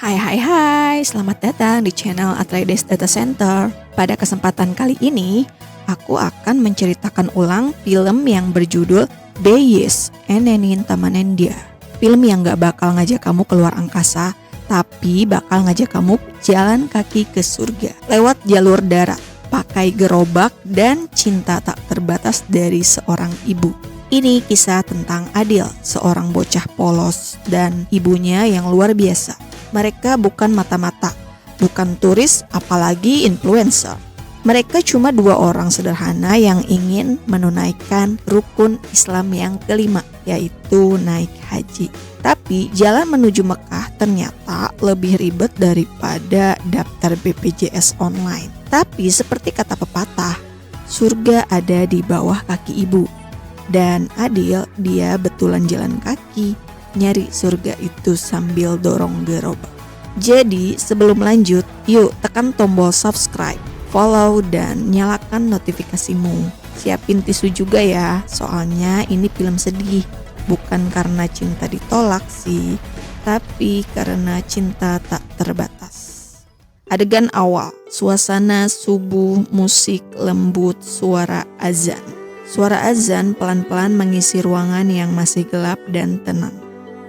Hai, selamat datang di channel Atreides Data Center. Pada kesempatan kali ini, aku akan menceritakan ulang film yang berjudul Bayis Enenin Tamanendia. Film yang gak bakal ngajak kamu keluar angkasa, tapi bakal ngajak kamu jalan kaki ke surga lewat jalur darat, pakai gerobak dan cinta tak terbatas dari seorang ibu. Ini kisah tentang Adil, seorang bocah polos dan ibunya yang luar biasa. Mereka bukan mata-mata, bukan turis, apalagi influencer. Mereka cuma dua orang sederhana yang ingin menunaikan rukun Islam yang kelima, yaitu naik haji. Tapi jalan menuju Mekah ternyata lebih ribet daripada daftar BPJS online. Tapi seperti kata pepatah, surga ada di bawah kaki ibu. Dan Adil, dia betulan jalan kaki nyari surga itu sambil dorong gerobak. Jadi sebelum lanjut, yuk tekan tombol subscribe, follow, dan nyalakan notifikasimu. Siapin tisu juga ya, soalnya ini film sedih. Bukan karena cinta ditolak sih, tapi karena cinta tak terbatas. Adegan awal, suasana subuh, musik lembut, suara azan. Suara azan pelan-pelan mengisi ruangan yang masih gelap dan tenang.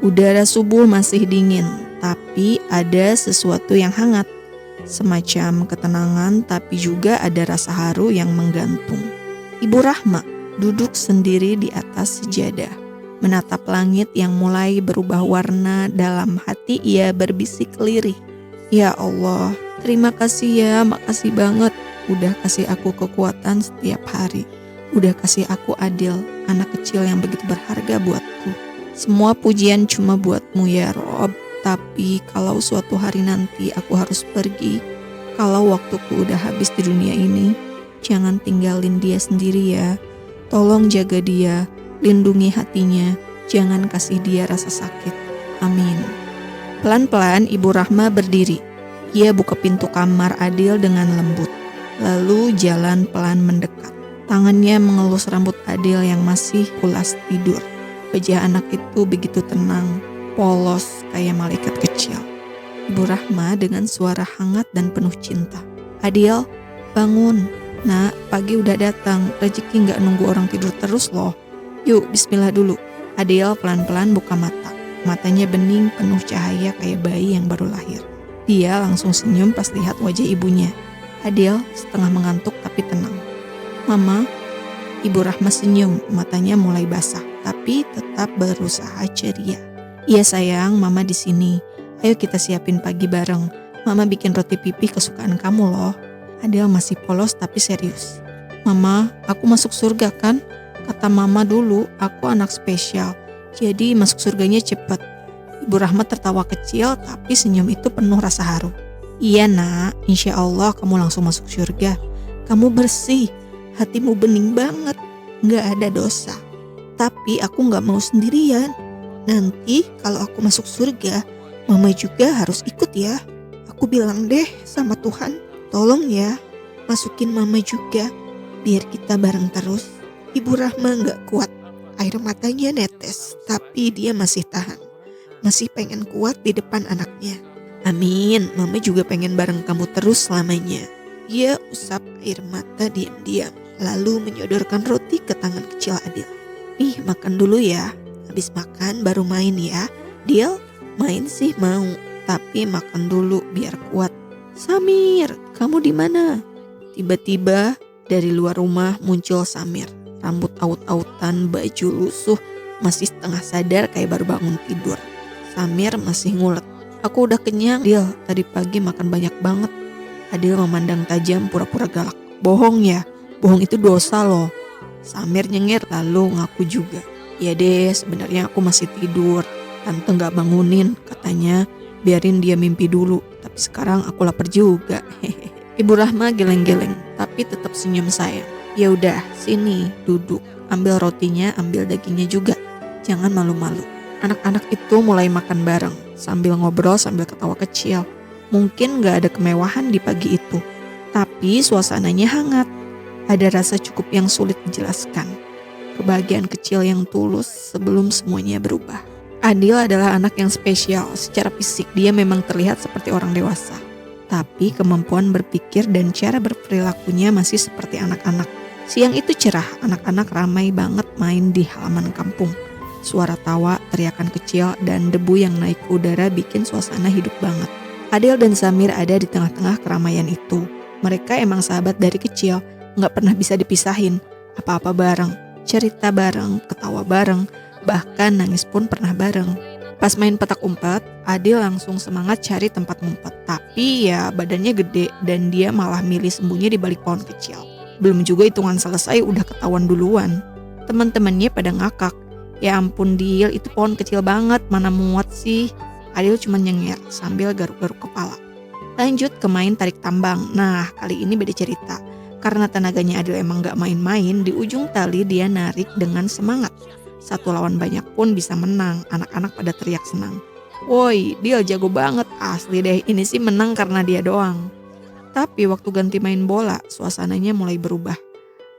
Udara subuh masih dingin, tapi ada sesuatu yang hangat. Semacam ketenangan, tapi juga ada rasa haru yang menggantung. Ibu Rahma duduk sendiri di atas sejadah, menatap langit yang mulai berubah warna. Dalam hati ia berbisik lirih. Ya Allah, terima kasih ya, makasih banget. Udah kasih aku kekuatan setiap hari. Udah kasih aku Adil, anak kecil yang begitu berharga buatku. Semua pujian cuma buatmu ya Rob. Tapi kalau suatu hari nanti aku harus pergi, kalau waktuku udah habis di dunia ini, jangan tinggalin dia sendiri ya. Tolong jaga dia, lindungi hatinya, jangan kasih dia rasa sakit. Amin. Pelan-pelan Ibu Rahma berdiri. Ia buka pintu kamar Adil dengan lembut, lalu jalan pelan mendekat. Tangannya mengelus rambut Adil yang masih pulas tidur. Wajah anak itu begitu tenang, polos kayak malaikat kecil. Ibu Rahma dengan suara hangat dan penuh cinta. Adil, bangun. Nak, pagi udah datang. Rezeki gak nunggu orang tidur terus loh. Yuk, bismillah dulu. Adil pelan-pelan buka mata. Matanya bening, penuh cahaya kayak bayi yang baru lahir. Dia langsung senyum pas lihat wajah ibunya. Adil setengah mengantuk tapi tenang. Mama, Ibu Rahma senyum, matanya mulai basah, tapi tetap berusaha ceria. Iya sayang, Mama di sini. Ayo kita siapin pagi bareng. Mama bikin roti pipi kesukaan kamu loh. Adil masih polos tapi serius. Mama, aku masuk surga kan? Kata Mama dulu, aku anak spesial. Jadi masuk surganya cepet. Ibu Rahma tertawa kecil, tapi senyum itu penuh rasa haru. Iya nak, insya Allah kamu langsung masuk surga. Kamu bersih. Hatimu bening banget, gak ada dosa. Tapi aku gak mau sendirian. Nanti kalau aku masuk surga, Mama juga harus ikut ya. Aku bilang deh sama Tuhan, tolong ya, masukin Mama juga, biar kita bareng terus. Ibu Rahma gak kuat, air matanya netes, tapi dia masih tahan. Masih pengen kuat di depan anaknya. Amin, Mama juga pengen bareng kamu terus selamanya. Ia usap air mata diam-diam, lalu menyodorkan roti ke tangan kecil Adil. Nih makan dulu ya, habis makan baru main ya. Deal? Main sih mau, tapi makan dulu biar kuat. Samir, kamu di mana? Tiba-tiba dari luar rumah muncul Samir. Rambut aut-autan, baju lusuh, masih setengah sadar kayak baru bangun tidur. Samir masih ngulet. Aku udah kenyang, Dil, tadi pagi makan banyak banget. Adil memandang tajam pura-pura galak. Bohong ya? Bohong itu dosa loh. Samir nyengir lalu ngaku juga. Ya deh, sebenarnya aku masih tidur. Tante gak bangunin, katanya biarin dia mimpi dulu. Tapi sekarang aku lapar juga. Ibu Rahma geleng-geleng, tapi tetap senyum sayang. Ya udah, sini duduk. Ambil rotinya, ambil dagingnya juga. Jangan malu-malu. Anak-anak itu mulai makan bareng, sambil ngobrol sambil ketawa kecil. Mungkin gak ada kemewahan di pagi itu, tapi suasananya hangat. Ada rasa cukup yang sulit dijelaskan. Kebahagiaan kecil yang tulus sebelum semuanya berubah. Adil adalah anak yang spesial. Secara fisik dia memang terlihat seperti orang dewasa. Tapi kemampuan berpikir dan cara berperilakunya masih seperti anak-anak. Siang itu cerah, anak-anak ramai banget main di halaman kampung. Suara tawa, teriakan kecil, dan debu yang naik ke udara bikin suasana hidup banget. Adil dan Samir ada di tengah-tengah keramaian itu. Mereka emang sahabat dari kecil, gak pernah bisa dipisahin. Apa-apa bareng, cerita bareng, ketawa bareng, bahkan nangis pun pernah bareng. Pas main petak umpet, Adil langsung semangat cari tempat ngumpet. Tapi ya badannya gede dan dia malah milih sembunyi di balik pohon kecil. Belum juga hitungan selesai udah ketahuan duluan. Teman-temannya pada ngakak. Ya ampun Dil, itu pohon kecil banget, mana muat sih. Adil cuma nyengir sambil garuk-garuk kepala. Lanjut ke main tarik tambang. Nah kali ini beda cerita. Karena tenaganya Adil emang gak main-main, di ujung tali dia narik dengan semangat. Satu lawan banyak pun bisa menang, anak-anak pada teriak senang. Woi, Dil jago banget, asli deh, ini sih menang karena dia doang. Tapi waktu ganti main bola, suasananya mulai berubah.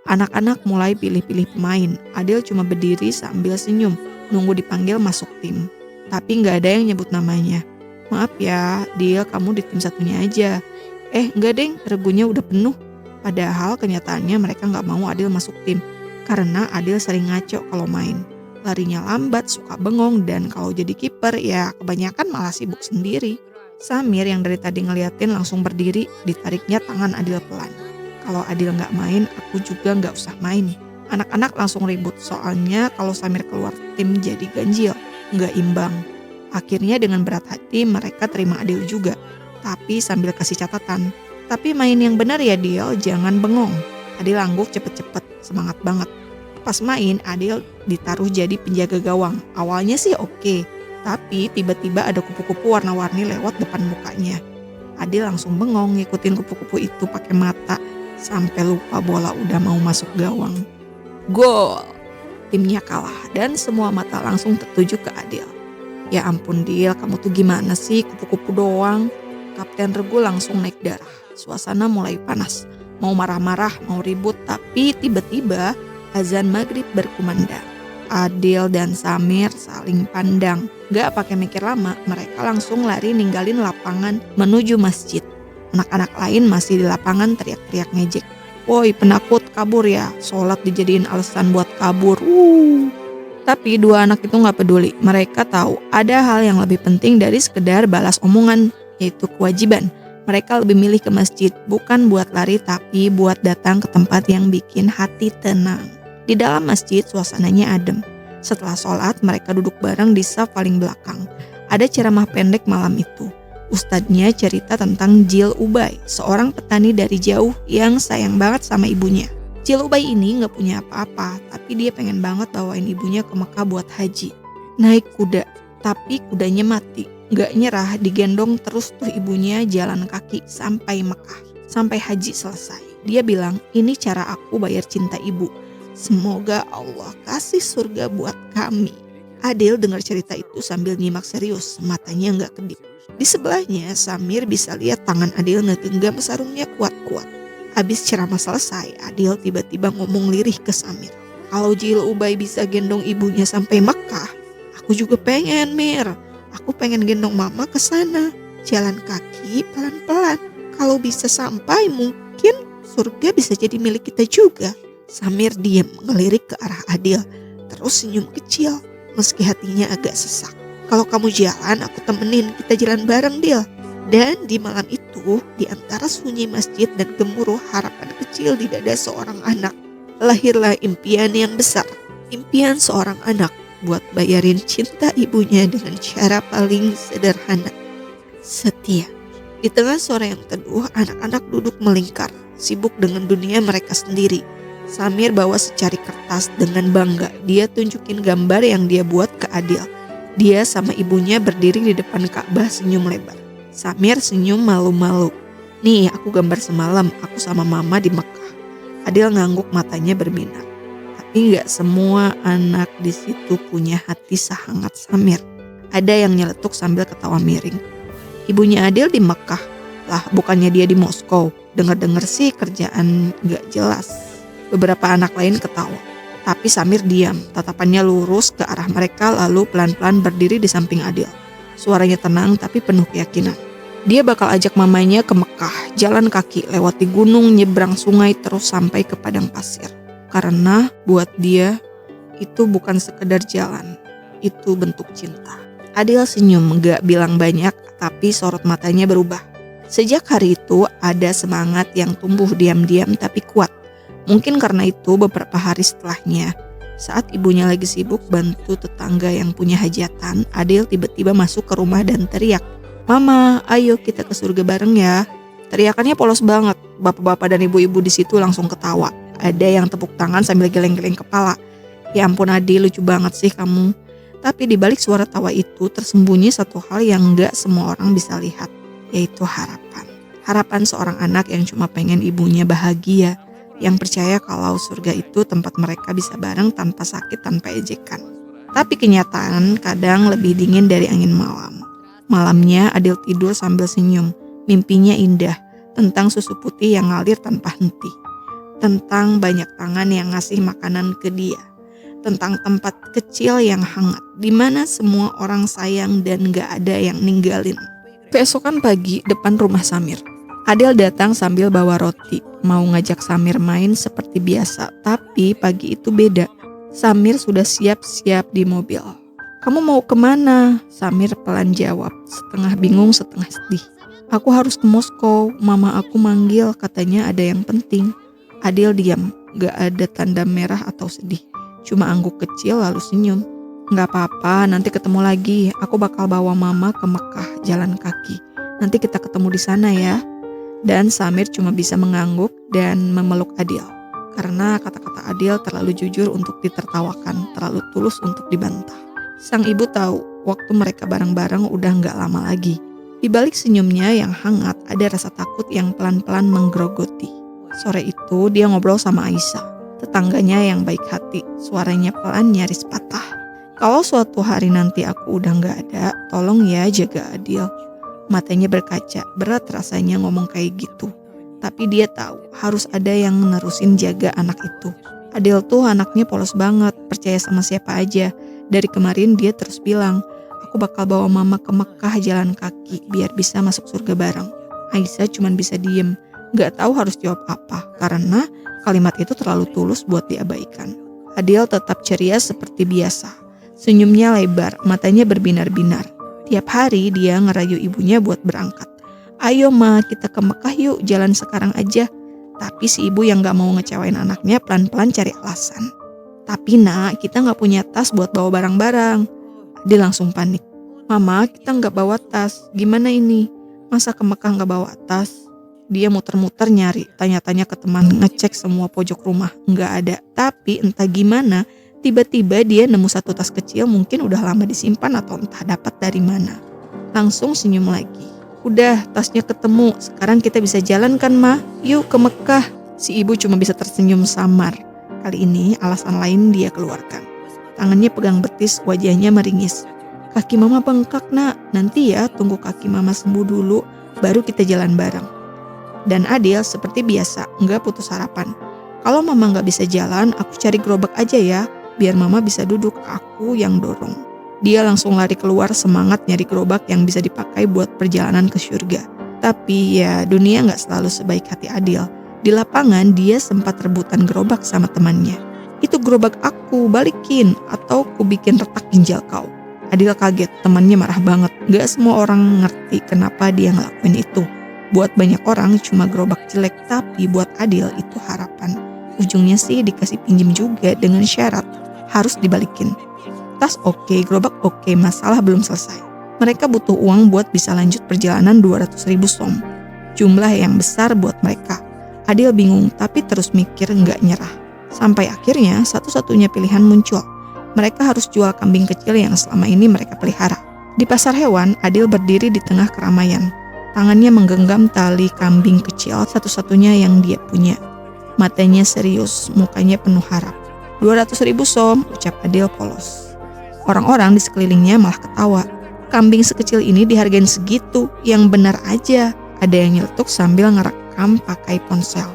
Anak-anak mulai pilih-pilih pemain, Adil cuma berdiri sambil senyum, nunggu dipanggil masuk tim. Tapi gak ada yang nyebut namanya. Maaf ya, Dil kamu di tim satunya aja. Enggak deng, regunya udah penuh. Padahal kenyataannya mereka gak mau Adil masuk tim, karena Adil sering ngaco kalau main. Larinya lambat, suka bengong, dan kalau jadi kiper ya kebanyakan malah sibuk sendiri. Samir yang dari tadi ngeliatin langsung berdiri, ditariknya tangan Adil pelan. Kalau Adil gak main, aku juga gak usah main. Anak-anak langsung ribut, soalnya kalau Samir keluar tim jadi ganjil, gak imbang. Akhirnya dengan berat hati mereka terima Adil juga, tapi sambil kasih catatan. Tapi main yang benar ya Dil, jangan bengong. Adil angguk cepet-cepet, semangat banget. Pas main, Adil ditaruh jadi penjaga gawang. Awalnya sih oke, tapi tiba-tiba ada kupu-kupu warna-warni lewat depan mukanya. Adil langsung bengong ngikutin kupu-kupu itu pakai mata, sampai lupa bola udah mau masuk gawang. Gol! Timnya kalah dan semua mata langsung tertuju ke Adil. Ya ampun Dil, kamu tuh gimana sih, kupu-kupu doang? Kapten Regu langsung naik darah. Suasana mulai panas. Mau marah-marah, mau ribut, tapi tiba-tiba azan maghrib berkumandang. Adil dan Samir saling pandang. Gak pakai mikir lama, mereka langsung lari ninggalin lapangan menuju masjid. Anak-anak lain masih di lapangan teriak-teriak ngejek. Woi penakut, kabur ya, sholat dijadiin alasan buat kabur. Tapi dua anak itu gak peduli. Mereka tahu ada hal yang lebih penting dari sekedar balas omongan, yaitu kewajiban. Mereka lebih milih ke masjid, bukan buat lari tapi buat datang ke tempat yang bikin hati tenang. Di dalam masjid suasananya adem. Setelah sholat mereka duduk bareng di saf paling belakang. Ada ceramah pendek malam itu. Ustadznya cerita tentang Jil Ubay, seorang petani dari jauh yang sayang banget sama ibunya. Jil Ubay ini gak punya apa-apa, tapi dia pengen banget bawain ibunya ke Mekah buat haji. Naik kuda, tapi kudanya mati. Gak nyerah, digendong terus tuh ibunya jalan kaki sampai Mekah, sampai haji selesai. Dia bilang, ini cara aku bayar cinta ibu. Semoga Allah kasih surga buat kami. Adil dengar cerita itu sambil nyimak serius, matanya gak kedip. Di sebelahnya Samir bisa lihat tangan Adil ngegenggam sarungnya kuat-kuat. Habis ceramah selesai, Adil tiba-tiba ngomong lirih ke Samir. Kalau Jil Ubay bisa gendong ibunya sampai Mekah, aku juga pengen Mir. Aku pengen gendong mama ke sana, jalan kaki pelan-pelan. Kalau bisa sampai mungkin surga bisa jadi milik kita juga. Samir diam ngelirik ke arah Adil, terus senyum kecil meski hatinya agak sesak. Kalau kamu jalan, aku temenin, kita jalan bareng Dil. Dan di malam itu, di antara sunyi masjid dan gemuruh harapan kecil di dada seorang anak, lahirlah impian yang besar. Impian seorang anak buat bayarin cinta ibunya dengan cara paling sederhana, setia. Di tengah sore yang teduh, anak-anak duduk melingkar, sibuk dengan dunia mereka sendiri. Samir bawa secari kertas dengan bangga. Dia tunjukin gambar yang dia buat ke Adil. Dia sama ibunya berdiri di depan Ka'bah senyum lebar. Samir senyum malu-malu. Nih aku gambar semalam, aku sama mama di Mekah. Adil ngangguk matanya berbinar. Tapi gak semua anak di situ punya hati sehangat Samir. Ada yang nyeletuk sambil ketawa miring. Ibunya Adil di Mekah. Lah bukannya dia di Moskow. Dengar-dengar sih kerjaan gak jelas. Beberapa anak lain ketawa. Tapi Samir diam, tatapannya lurus ke arah mereka lalu pelan-pelan berdiri di samping Adil. Suaranya tenang tapi penuh keyakinan. Dia bakal ajak mamanya ke Mekah, jalan kaki, lewati gunung, nyebrang sungai, terus sampai ke padang pasir. Karena buat dia, itu bukan sekedar jalan, itu bentuk cinta. Adil senyum, gak bilang banyak, tapi sorot matanya berubah. Sejak hari itu, ada semangat yang tumbuh diam-diam tapi kuat. Mungkin karena itu beberapa hari setelahnya, saat ibunya lagi sibuk bantu tetangga yang punya hajatan, Adil tiba-tiba masuk ke rumah dan teriak, "Mama, ayo kita ke surga bareng ya." Teriakannya polos banget. Bapak-bapak dan ibu-ibu di situ langsung ketawa. Ada yang tepuk tangan sambil geleng-geleng kepala. "Ya ampun Adil, lucu banget sih kamu." Tapi di balik suara tawa itu tersembunyi satu hal yang gak semua orang bisa lihat, yaitu harapan. Harapan seorang anak yang cuma pengen ibunya bahagia, yang percaya kalau surga itu tempat mereka bisa bareng tanpa sakit, tanpa ejekan. Tapi kenyataan kadang lebih dingin dari angin malam. Malamnya Adil tidur sambil senyum. Mimpinya indah, tentang susu putih yang ngalir tanpa henti. Tentang banyak tangan yang ngasih makanan ke dia. Tentang tempat kecil yang hangat, di mana semua orang sayang dan gak ada yang ninggalin. Keesokan pagi depan rumah Samir, Adil datang sambil bawa roti, mau ngajak Samir main seperti biasa. Tapi pagi itu beda. Samir sudah siap-siap di mobil. "Kamu mau kemana?" Samir pelan jawab, setengah bingung setengah sedih. "Aku harus ke Moskow, mama aku manggil, katanya ada yang penting." Adil diam, gak ada tanda merah atau sedih. Cuma angguk kecil lalu senyum. "Gak apa-apa, nanti ketemu lagi. Aku bakal bawa mama ke Mekah jalan kaki. Nanti kita ketemu di sana ya." Dan Samir cuma bisa mengangguk dan memeluk Adil. Karena kata-kata Adil terlalu jujur untuk ditertawakan, terlalu tulus untuk dibantah. Sang ibu tahu waktu mereka bareng-bareng udah gak lama lagi. Di balik senyumnya yang hangat ada rasa takut yang pelan-pelan menggerogoti. Sore itu dia ngobrol sama Aisyah, tetangganya yang baik hati. Suaranya pelan nyaris patah. "Kalau suatu hari nanti aku udah gak ada, tolong ya jaga Adil." Matanya berkaca, berat rasanya ngomong kayak gitu. Tapi dia tahu harus ada yang nerusin jaga anak itu. Adil tuh anaknya polos banget, percaya sama siapa aja. Dari kemarin dia terus bilang, "Aku bakal bawa mama ke Mekah jalan kaki biar bisa masuk surga bareng." Aisyah cuma bisa diem, gak tahu harus jawab apa karena kalimat itu terlalu tulus buat diabaikan. Adil tetap ceria seperti biasa. Senyumnya lebar, matanya berbinar-binar. Tiap hari dia ngerayu ibunya buat berangkat. "Ayo ma, kita ke Mekah yuk, jalan sekarang aja." Tapi si ibu yang gak mau ngecewain anaknya pelan-pelan cari alasan. "Tapi nak, kita gak punya tas buat bawa barang-barang." Dia langsung panik. "Mama, kita gak bawa tas, gimana ini? Masa ke Mekah gak bawa tas?" Dia muter-muter nyari, tanya-tanya ke teman, ngecek semua pojok rumah, gak ada. Tapi entah gimana, tiba-tiba dia nemu satu tas kecil, mungkin udah lama disimpan atau entah dapat dari mana. Langsung senyum lagi. "Udah, tasnya ketemu, sekarang kita bisa jalan kan ma? Yuk ke Mekah." Si ibu cuma bisa tersenyum samar. Kali ini alasan lain dia keluarkan. Tangannya pegang betis, wajahnya meringis. "Kaki mama bengkak nak, nanti ya tunggu kaki mama sembuh dulu, baru kita jalan bareng." Dan Adil seperti biasa, nggak putus harapan. "Kalau mama nggak bisa jalan, aku cari gerobak aja ya, biar mama bisa duduk, aku yang dorong." Dia langsung lari keluar semangat nyari gerobak yang bisa dipakai buat perjalanan ke surga. Tapi ya dunia nggak selalu sebaik hati Adil. Di lapangan dia sempat rebutan gerobak sama temannya. "Itu gerobak aku, balikin, atau ku bikin retak ginjal kau." Adil kaget, temannya marah banget. Gak semua orang ngerti kenapa dia ngelakuin itu. Buat banyak orang cuma gerobak jelek, tapi buat Adil itu harapan. Ujungnya sih dikasih pinjem juga dengan syarat harus dibalikin. Tas oke, gerobak oke, masalah belum selesai. Mereka butuh uang buat bisa lanjut perjalanan 200.000 som. Jumlah yang besar buat mereka. Adil bingung tapi terus mikir gak nyerah. Sampai akhirnya satu-satunya pilihan muncul. Mereka harus jual kambing kecil yang selama ini mereka pelihara. Di pasar hewan, Adil berdiri di tengah keramaian. Tangannya menggenggam tali kambing kecil satu-satunya yang dia punya. Matanya serius, mukanya penuh harap. 200.000 som, ucap Adil polos. Orang-orang di sekelilingnya malah ketawa. Kambing sekecil ini dihargain segitu, yang benar aja. Ada yang nyeletuk sambil ngerekam pakai ponsel.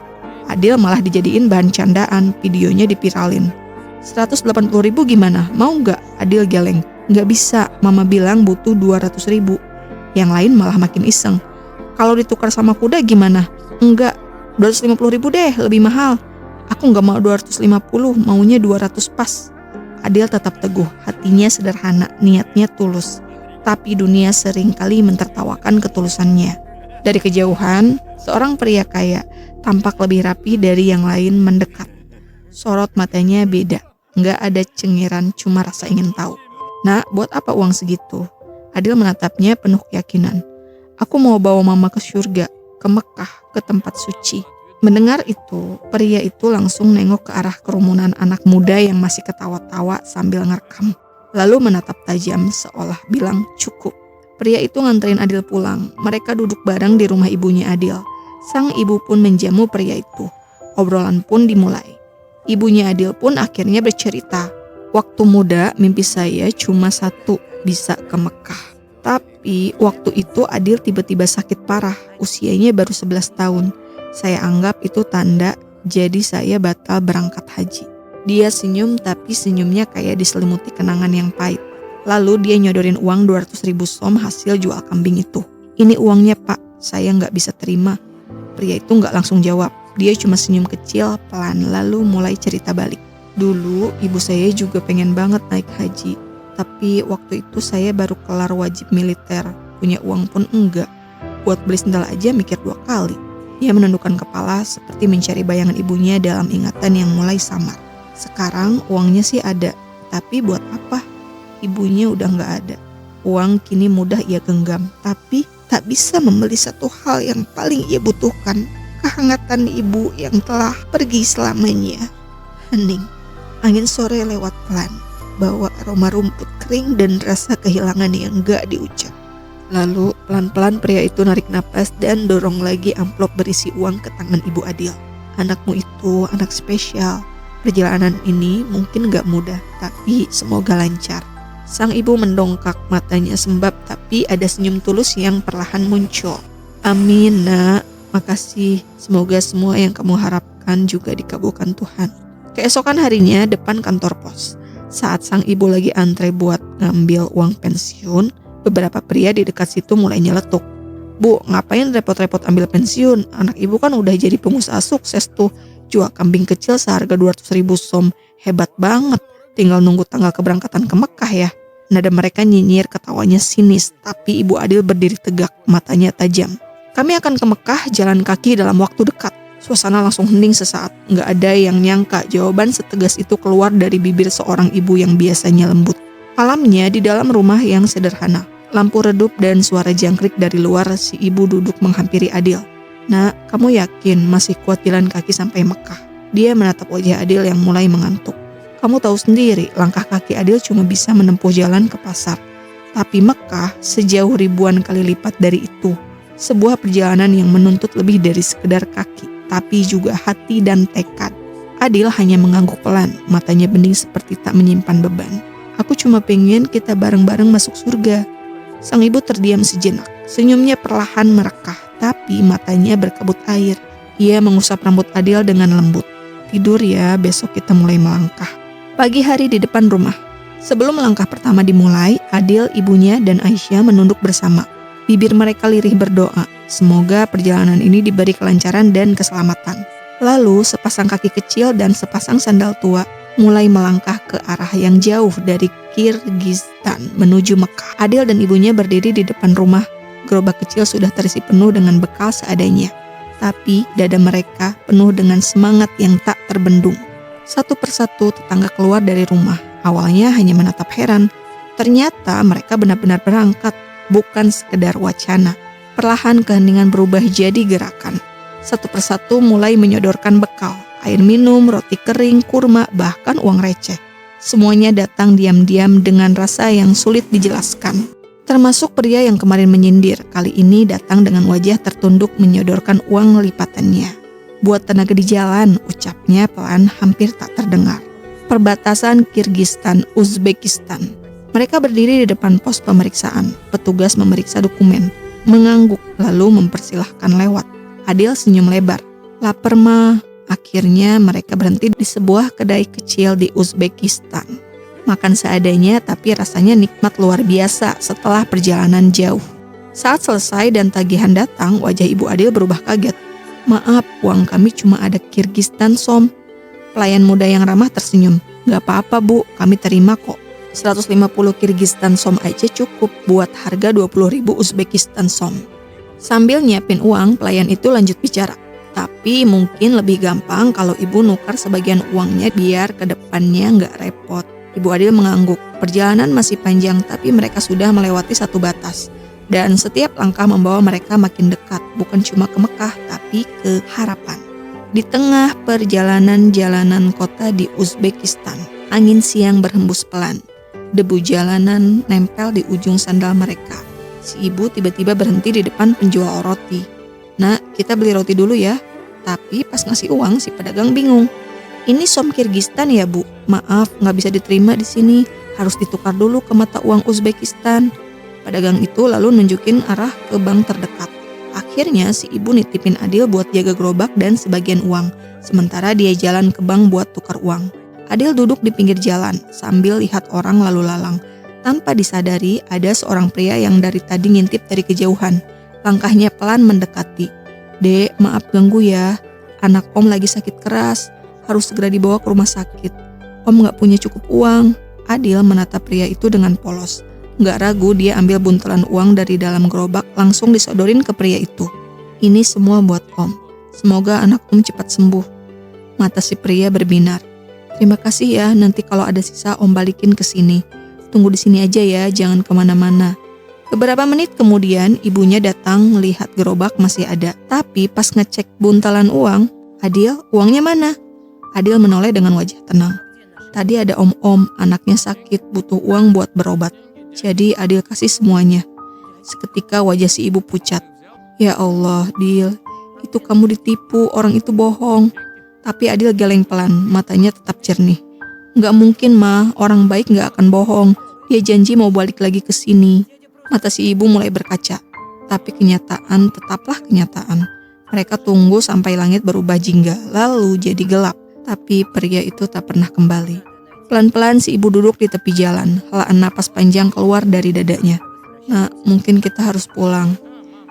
Adil malah dijadiin bahan candaan, videonya dipiralin. 180.000 gimana? Mau nggak? Adil geleng. Nggak bisa, mama bilang butuh 200.000. Yang lain malah makin iseng. Kalau ditukar sama kuda gimana? Enggak, 250.000 deh, lebih mahal. Aku nggak mau 250, maunya 200 pas. Adil tetap teguh, hatinya sederhana, niatnya tulus. Tapi dunia seringkali mentertawakan ketulusannya. Dari kejauhan, seorang pria kaya tampak lebih rapi dari yang lain mendekat. Sorot matanya beda, nggak ada cengiran, cuma rasa ingin tahu. Nak, buat apa uang segitu? Adil menatapnya penuh keyakinan. Aku mau bawa mama ke surga, ke Mekah, ke tempat suci. Mendengar itu, pria itu langsung nengok ke arah kerumunan anak muda yang masih ketawa-tawa sambil ngerekam. Lalu menatap tajam seolah bilang cukup. Pria itu nganterin Adil pulang. Mereka duduk bareng di rumah ibunya Adil. Sang ibu pun menjamu pria itu. Obrolan pun dimulai. Ibunya Adil pun akhirnya bercerita. Waktu muda mimpi saya cuma satu, bisa ke Mekah. Tapi waktu itu Adil tiba-tiba sakit parah. Usianya baru 11 tahun. Saya anggap itu tanda, jadi saya batal berangkat haji. Dia senyum tapi senyumnya kayak diselimuti kenangan yang pahit. Lalu dia nyodorin uang 200.000 som hasil jual kambing itu. Ini uangnya pak, saya nggak bisa terima. Pria itu nggak langsung jawab. Dia cuma senyum kecil, pelan, lalu mulai cerita balik. Dulu ibu saya juga pengen banget naik haji. Tapi waktu itu saya baru kelar wajib militer. Punya uang pun enggak. Buat beli sendal aja mikir 2 kali. Dia menundukkan kepala seperti mencari bayangan ibunya dalam ingatan yang mulai samar. Sekarang uangnya sih ada, tapi buat apa? Ibunya udah gak ada. Uang kini mudah ia genggam, tapi tak bisa membeli satu hal yang paling ia butuhkan. Kehangatan ibu yang telah pergi selamanya. Hening, angin sore lewat pelan, bawa aroma rumput kering dan rasa kehilangan yang gak diucap. Lalu pelan-pelan pria itu narik napas dan dorong lagi amplop berisi uang ke tangan ibu Adil. Anakmu itu anak spesial. Perjalanan ini mungkin gak mudah, tapi semoga lancar. Sang ibu mendongkak, matanya sembab, tapi ada senyum tulus yang perlahan muncul. Amin nak, makasih. Semoga semua yang kamu harapkan juga dikabulkan Tuhan. Keesokan harinya depan kantor pos. Saat sang ibu lagi antre buat ngambil uang pensiun, beberapa pria di dekat situ mulai nyeletuk. Bu, ngapain repot-repot ambil pensiun? Anak ibu kan udah jadi pengusaha sukses tuh. Jual kambing kecil seharga 200.000 som. Hebat banget. Tinggal nunggu tanggal keberangkatan ke Mekah ya. Nada mereka nyinyir, ketawanya sinis. Tapi Ibu Adil berdiri tegak, matanya tajam. Kami akan ke Mekah jalan kaki dalam waktu dekat. Suasana langsung hening sesaat. Nggak ada yang nyangka jawaban setegas itu keluar dari bibir seorang ibu yang biasanya lembut. Malamnya di dalam rumah yang sederhana. Lampu redup dan suara jangkrik dari luar, si ibu duduk menghampiri Adil. Nak, kamu yakin masih kuat jalan kaki sampai Mekah? Dia menatap wajah Adil yang mulai mengantuk. Kamu tahu sendiri, langkah kaki Adil cuma bisa menempuh jalan ke pasar. Tapi Mekah sejauh ribuan kali lipat dari itu. Sebuah perjalanan yang menuntut lebih dari sekedar kaki, tapi juga hati dan tekad. Adil hanya mengangguk pelan, matanya bening seperti tak menyimpan beban. Aku cuma pengen kita bareng-bareng masuk surga. Sang ibu terdiam sejenak, senyumnya perlahan merekah, tapi matanya berkabut air. Ia mengusap rambut Adil dengan lembut. Tidur ya, besok kita mulai melangkah. Pagi hari di depan rumah. Sebelum langkah pertama dimulai, Adil, ibunya, dan Aisyah menunduk bersama. Bibir mereka lirih berdoa. Semoga perjalanan ini diberi kelancaran dan keselamatan. Lalu sepasang kaki kecil dan sepasang sandal tua mulai melangkah ke arah yang jauh dari Kirgistan menuju Mekah. Adil dan ibunya berdiri di depan rumah. Gerobak kecil sudah terisi penuh dengan bekal seadanya. Tapi dada mereka penuh dengan semangat yang tak terbendung. Satu persatu tetangga keluar dari rumah. Awalnya hanya menatap heran. Ternyata mereka benar-benar berangkat, bukan sekedar wacana. Perlahan keheningan berubah jadi gerakan. Satu persatu mulai menyodorkan bekal. Air minum, roti kering, kurma, bahkan uang receh. Semuanya datang diam-diam dengan rasa yang sulit dijelaskan. Termasuk pria yang kemarin menyindir, kali ini datang dengan wajah tertunduk menyodorkan uang lipatannya. Buat tenaga di jalan, ucapnya pelan hampir tak terdengar. Perbatasan Kirgistan, Uzbekistan. Mereka berdiri di depan pos pemeriksaan. Petugas memeriksa dokumen, mengangguk lalu mempersilahkan lewat. Adil senyum lebar. Laper mah, Akhirnya mereka berhenti di sebuah kedai kecil di Uzbekistan. Makan seadanya tapi rasanya nikmat luar biasa setelah perjalanan jauh. Saat selesai dan tagihan datang, wajah Ibu Adil berubah kaget. "Maaf, uang kami cuma ada Kyrgyzstan som." Pelayan muda yang ramah tersenyum. "Gak apa-apa Bu, kami terima kok. 150 Kyrgyzstan som aja cukup buat harga 20.000 Uzbekistan som." Sambil nyiapin uang, pelayan itu lanjut bicara. "Tapi mungkin lebih gampang kalau Ibu nukar sebagian uangnya biar ke depannya gak repot." Ibu Adil mengangguk. Perjalanan masih panjang tapi mereka sudah melewati satu batas. Dan setiap langkah membawa mereka makin dekat, bukan cuma ke Mekah tapi ke harapan. Di tengah perjalanan jalanan kota di Uzbekistan, angin siang berhembus pelan. Debu jalanan nempel di ujung sandal mereka. Si ibu tiba-tiba berhenti di depan penjual roti. "Nak, kita beli roti dulu ya." Tapi pas ngasih uang si pedagang bingung. "Ini som Kyrgyzstan ya Bu? Maaf, nggak bisa diterima di sini. Harus ditukar dulu ke mata uang Uzbekistan." Pedagang itu lalu nunjukin arah ke bank terdekat. Akhirnya si ibu nitipin Adil buat jaga gerobak dan sebagian uang. Sementara dia jalan ke bank buat tukar uang. Adil duduk di pinggir jalan sambil lihat orang lalu lalang. Tanpa disadari ada seorang pria yang dari tadi ngintip dari kejauhan. Langkahnya pelan mendekati. "Dek, maaf ganggu ya. Anak Om lagi sakit keras. Harus segera dibawa ke rumah sakit. Om gak punya cukup uang." Adil menatap pria itu dengan polos. Gak ragu dia ambil buntelan uang dari dalam gerobak langsung disodorin ke pria itu. "Ini semua buat Om. Semoga anak Om cepat sembuh." Mata si pria berbinar. "Terima kasih ya, nanti kalau ada sisa Om balikin ke sini. Tunggu di sini aja ya, jangan kemana-mana." Beberapa menit kemudian ibunya datang melihat gerobak masih ada. Tapi pas ngecek buntalan uang, "Adil, uangnya mana?" Adil menoleh dengan wajah tenang. "Tadi ada om-om, anaknya sakit, butuh uang buat berobat. Jadi Adil kasih semuanya." Seketika wajah si ibu pucat. "Ya Allah, Dil, itu kamu ditipu, orang itu bohong." Tapi Adil geleng pelan, matanya tetap jernih. "Gak mungkin Ma, orang baik gak akan bohong. Dia janji mau balik lagi ke sini." Mata si ibu mulai berkaca. Tapi kenyataan tetaplah kenyataan. Mereka tunggu sampai langit berubah jingga, lalu jadi gelap. Tapi pria itu tak pernah kembali. Pelan-pelan si ibu duduk di tepi jalan, helaan napas panjang keluar dari dadanya. "Nak, mungkin kita harus pulang.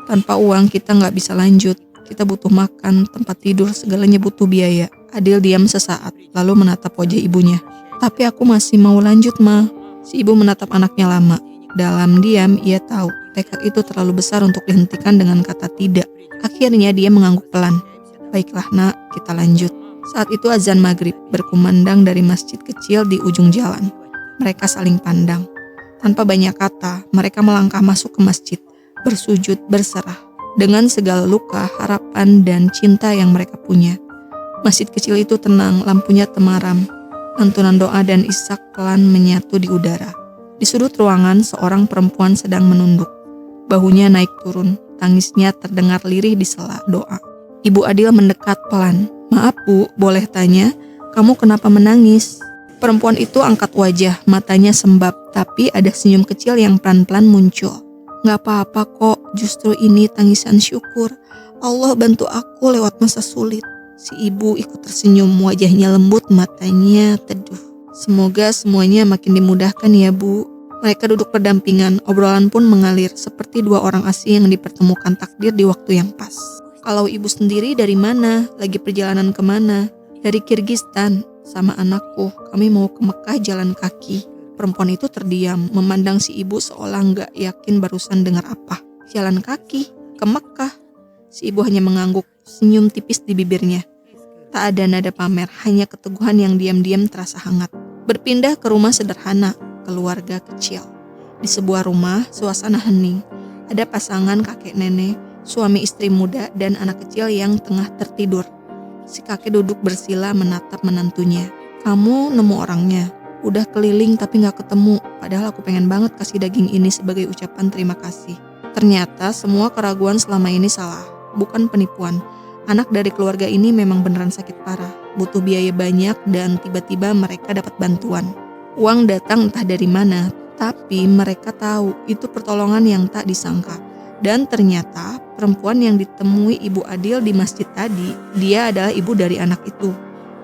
Tanpa uang kita gak bisa lanjut. Kita butuh makan, tempat tidur, segalanya butuh biaya." Adil diam sesaat, lalu menatap wajah ibunya. "Tapi aku masih mau lanjut, Ma." Si ibu menatap anaknya lama. Dalam diam ia tahu tekad itu terlalu besar untuk dihentikan dengan kata tidak. Akhirnya dia mengangguk pelan. "Baiklah nak, kita lanjut." Saat itu azan maghrib berkumandang dari masjid kecil di ujung jalan. Mereka saling pandang. Tanpa banyak kata, mereka melangkah masuk ke masjid, bersujud berserah dengan segala luka, harapan, dan cinta yang mereka punya. Masjid kecil itu tenang, lampunya temaram. Lantunan doa dan isak pelan menyatu di udara. Di sudut ruangan, seorang perempuan sedang menunduk. Bahunya naik turun, tangisnya terdengar lirih di sela doa. Ibu Adil mendekat pelan. "Maaf Bu, boleh tanya, kamu kenapa menangis?" Perempuan itu angkat wajah, matanya sembab, tapi ada senyum kecil yang pelan-pelan muncul. "Gak apa-apa kok, justru ini tangisan syukur. Allah bantu aku lewat masa sulit." Si ibu ikut tersenyum, wajahnya lembut, matanya teduh. "Semoga semuanya makin dimudahkan ya Bu." Mereka duduk berdampingan, obrolan pun mengalir seperti dua orang asing yang dipertemukan takdir di waktu yang pas. "Kalau ibu sendiri dari mana? Lagi perjalanan kemana?" "Dari Kyrgyzstan, sama anakku. Kami mau ke Mekah jalan kaki." Perempuan itu terdiam, memandang si ibu seolah gak yakin barusan dengar apa. "Jalan kaki? Ke Mekah?" Si ibu hanya mengangguk, senyum tipis di bibirnya. Tak ada nada pamer, hanya keteguhan yang diam-diam terasa hangat. Berpindah ke rumah sederhana, keluarga kecil. Di sebuah rumah, suasana hening. Ada pasangan kakek nenek, suami istri muda, dan anak kecil yang tengah tertidur. Si kakek duduk bersila menatap menantunya. "Kamu nemu orangnya? Udah keliling tapi gak ketemu, padahal aku pengen banget kasih daging ini sebagai ucapan terima kasih." Ternyata semua keraguan selama ini salah, bukan penipuan. Anak dari keluarga ini memang beneran sakit parah, butuh biaya banyak, dan tiba-tiba mereka dapat bantuan. Uang datang entah dari mana, tapi mereka tahu itu pertolongan yang tak disangka. Dan ternyata perempuan yang ditemui Ibu Adil di masjid tadi, dia adalah ibu dari anak itu.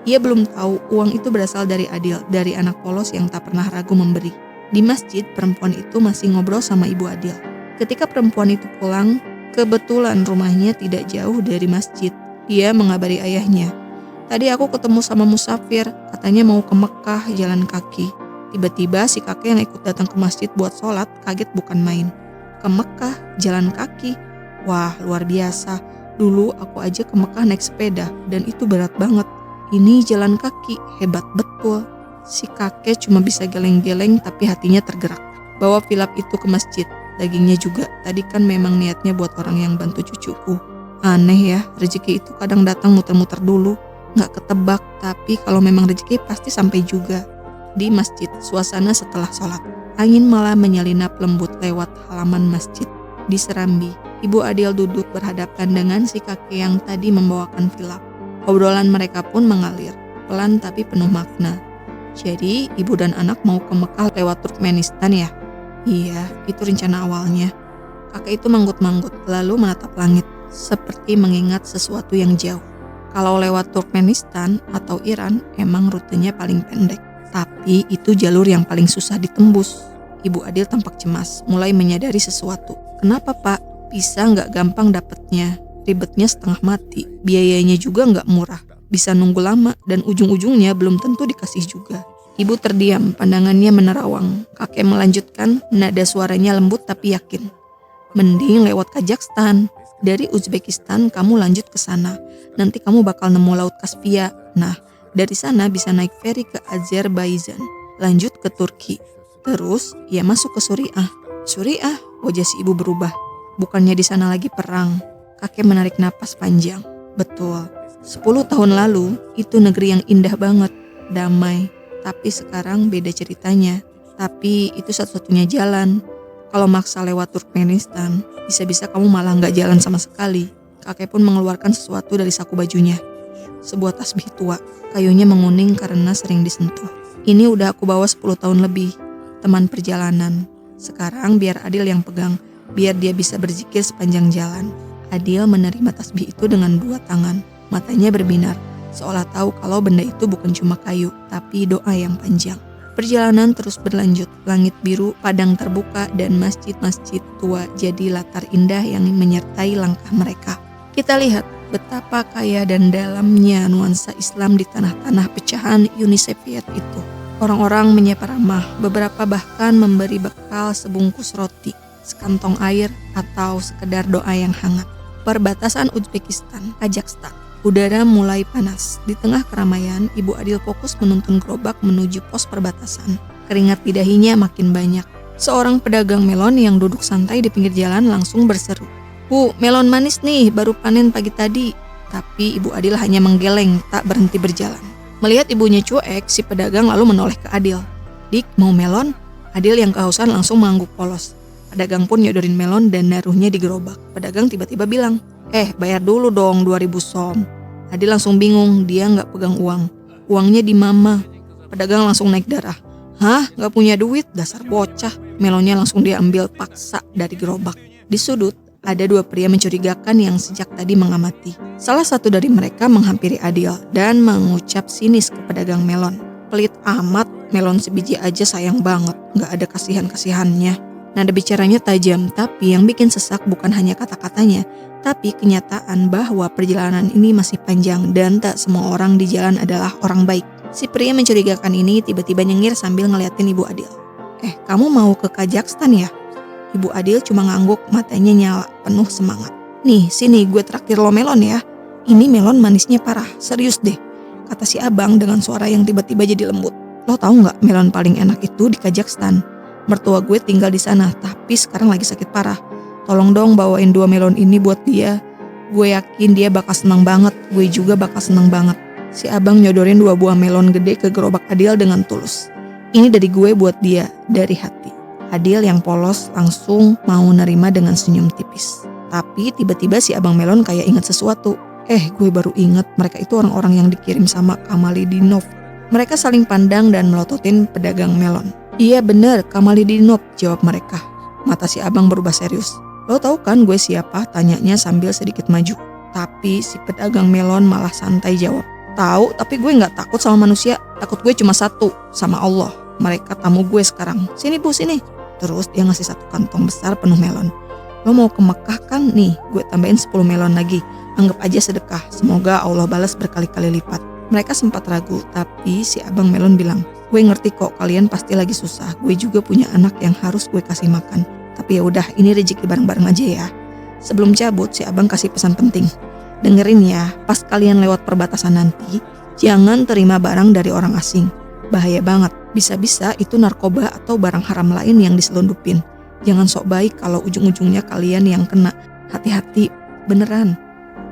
Ia belum tahu uang itu berasal dari Adil, dari anak polos yang tak pernah ragu memberi. Di masjid, perempuan itu masih ngobrol sama Ibu Adil. Ketika perempuan itu pulang, kebetulan rumahnya tidak jauh dari masjid. Ia mengabari ayahnya, "Tadi aku ketemu sama musafir, katanya mau ke Mekah jalan kaki." Tiba-tiba si kakek yang ikut datang ke masjid buat sholat kaget bukan main. Ke Mekah jalan kaki? Wah, luar biasa. Dulu aku aja ke Mekah naik sepeda dan itu berat banget. Ini jalan kaki, hebat betul. Si kakek cuma bisa geleng-geleng tapi hatinya tergerak. Bawa Philip itu ke masjid. Dagingnya juga, tadi kan memang niatnya buat orang yang bantu cucuku. Aneh ya, rezeki itu kadang datang muter-muter dulu. Gak ketebak, tapi kalau memang rezeki pasti sampai juga. Di masjid, suasana setelah sholat. Angin malah menyelinap lembut lewat halaman masjid. Di serambi, Ibu Adil duduk berhadapan dengan si kakek yang tadi membawakan Philip. Obrolan mereka pun mengalir, pelan tapi penuh makna. Jadi, ibu dan anak mau ke Mekah lewat Turkmenistan ya? Iya, itu rencana awalnya. Kakek itu manggut-manggut, lalu menatap langit, seperti mengingat sesuatu yang jauh. Kalau lewat Turkmenistan atau Iran, emang rutenya paling pendek. Tapi itu jalur yang paling susah ditembus. Ibu Adil tampak cemas, mulai menyadari sesuatu. Kenapa pak? Bisa nggak gampang dapetnya? Ribetnya setengah mati, biayanya juga nggak murah. Bisa nunggu lama dan ujung-ujungnya belum tentu dikasih juga. Ibu terdiam, pandangannya menerawang. Kakek melanjutkan, nada suaranya lembut tapi yakin. Mending lewat Kazakhstan. Dari Uzbekistan kamu lanjut ke sana. Nanti kamu bakal nemu Laut Kaspia. Nah, dari sana bisa naik feri ke Azerbaijan, lanjut ke Turki. Terus ia masuk ke Suriah. Suriah, wajah si ibu berubah. Bukannya di sana lagi perang. Kakek menarik napas panjang. Betul, 10 tahun lalu itu negeri yang indah banget, damai. Tapi sekarang beda ceritanya. Tapi itu satu-satunya jalan. Kalau maksa lewat Turkmenistan, bisa-bisa kamu malah gak jalan sama sekali. Kakek pun mengeluarkan sesuatu dari saku bajunya. Sebuah tasbih tua, kayunya menguning karena sering disentuh. Ini udah aku bawa 10 tahun lebih, teman perjalanan. Sekarang biar Adil yang pegang, biar dia bisa berzikir sepanjang jalan. Adil menerima tasbih itu dengan 2 tangan, matanya berbinar, seolah tahu kalau benda itu bukan cuma kayu, tapi doa yang panjang. Perjalanan terus berlanjut, langit biru, padang terbuka, dan masjid-masjid tua jadi latar indah yang menyertai langkah mereka. Kita lihat betapa kaya dan dalamnya nuansa Islam di tanah-tanah pecahan Uni Soviet itu. Orang-orang menyapa ramah, beberapa bahkan memberi bekal sebungkus roti, sekantong air, atau sekedar doa yang hangat. Perbatasan Uzbekistan, Kazakhstan. Udara mulai panas. Di tengah keramaian, Ibu Adil fokus menuntun gerobak menuju pos perbatasan. Keringat di dahinya makin banyak. Seorang pedagang melon yang duduk santai di pinggir jalan langsung berseru, "Bu, melon manis nih, baru panen pagi tadi." Tapi Ibu Adil hanya menggeleng, tak berhenti berjalan. Melihat ibunya cuek, si pedagang lalu menoleh ke Adil. "Dik, mau melon?" Adil yang kehausan langsung mengangguk polos. Pedagang pun nyodorin melon dan naruhnya di gerobak. Pedagang tiba-tiba bilang, "Bayar dulu dong 2000 som." Adil langsung bingung, dia gak pegang uang. Uangnya di mama. Pedagang langsung naik darah. "Hah? Gak punya duit? Dasar bocah." Melonnya langsung diambil paksa dari gerobak. Di sudut, ada 2 pria mencurigakan yang sejak tadi mengamati. Salah satu dari mereka menghampiri Adil dan mengucap sinis ke pedagang melon. "Pelit amat, melon sebiji aja sayang banget, gak ada kasihan-kasihannya." Nada bicaranya tajam, tapi yang bikin sesak bukan hanya kata-katanya, tapi kenyataan bahwa perjalanan ini masih panjang dan tak semua orang di jalan adalah orang baik. Si pria mencurigakan ini tiba-tiba nyengir sambil ngeliatin Ibu Adil. Kamu mau ke Kazakhstan ya?" Ibu Adil cuma ngangguk, matanya nyala, penuh semangat. "Nih, sini gue traktir lo melon ya. Ini melon manisnya parah, serius deh," kata si abang dengan suara yang tiba-tiba jadi lembut. "Lo tahu nggak melon paling enak itu di Kazakhstan? Mertua gue tinggal di sana, tapi sekarang lagi sakit parah. Tolong dong bawain 2 melon ini buat dia. Gue yakin dia bakal senang banget, gue juga bakal senang banget." Si abang nyodorin 2 buah melon gede ke gerobak Adil dengan tulus. "Ini dari gue buat dia, dari hati." Adil yang polos langsung mau nerima dengan senyum tipis. Tapi tiba-tiba si abang melon kayak ingat sesuatu. Gue baru ingat mereka itu orang-orang yang dikirim sama Kamalidinov." Mereka saling pandang dan melototin pedagang melon. "Iya bener, Kamalidinov," jawab mereka. Mata si abang berubah serius. Lo tahu kan gue siapa? Tanyanya sambil sedikit maju. Tapi si pedagang melon malah santai jawab. Tahu, tapi gue gak takut sama manusia. Takut gue cuma satu, sama Allah. Mereka tamu gue sekarang. Sini Bu, sini. Terus dia ngasih 1 kantong besar penuh melon. Lo mau ke Mekah kan? Nih, gue tambahin 10 melon lagi. Anggap aja sedekah. Semoga Allah balas berkali-kali lipat. Mereka sempat ragu, tapi si abang melon bilang, gue ngerti kok kalian pasti lagi susah. Gue juga punya anak yang harus gue kasih makan. Tapi ya udah, ini rezeki bareng-bareng aja ya. Sebelum cabut, si abang kasih pesan penting. Dengerin ya, pas kalian lewat perbatasan nanti, jangan terima barang dari orang asing. Bahaya banget, bisa-bisa itu narkoba atau barang haram lain yang diselundupin. Jangan sok baik kalau ujung-ujungnya kalian yang kena. Hati-hati, beneran.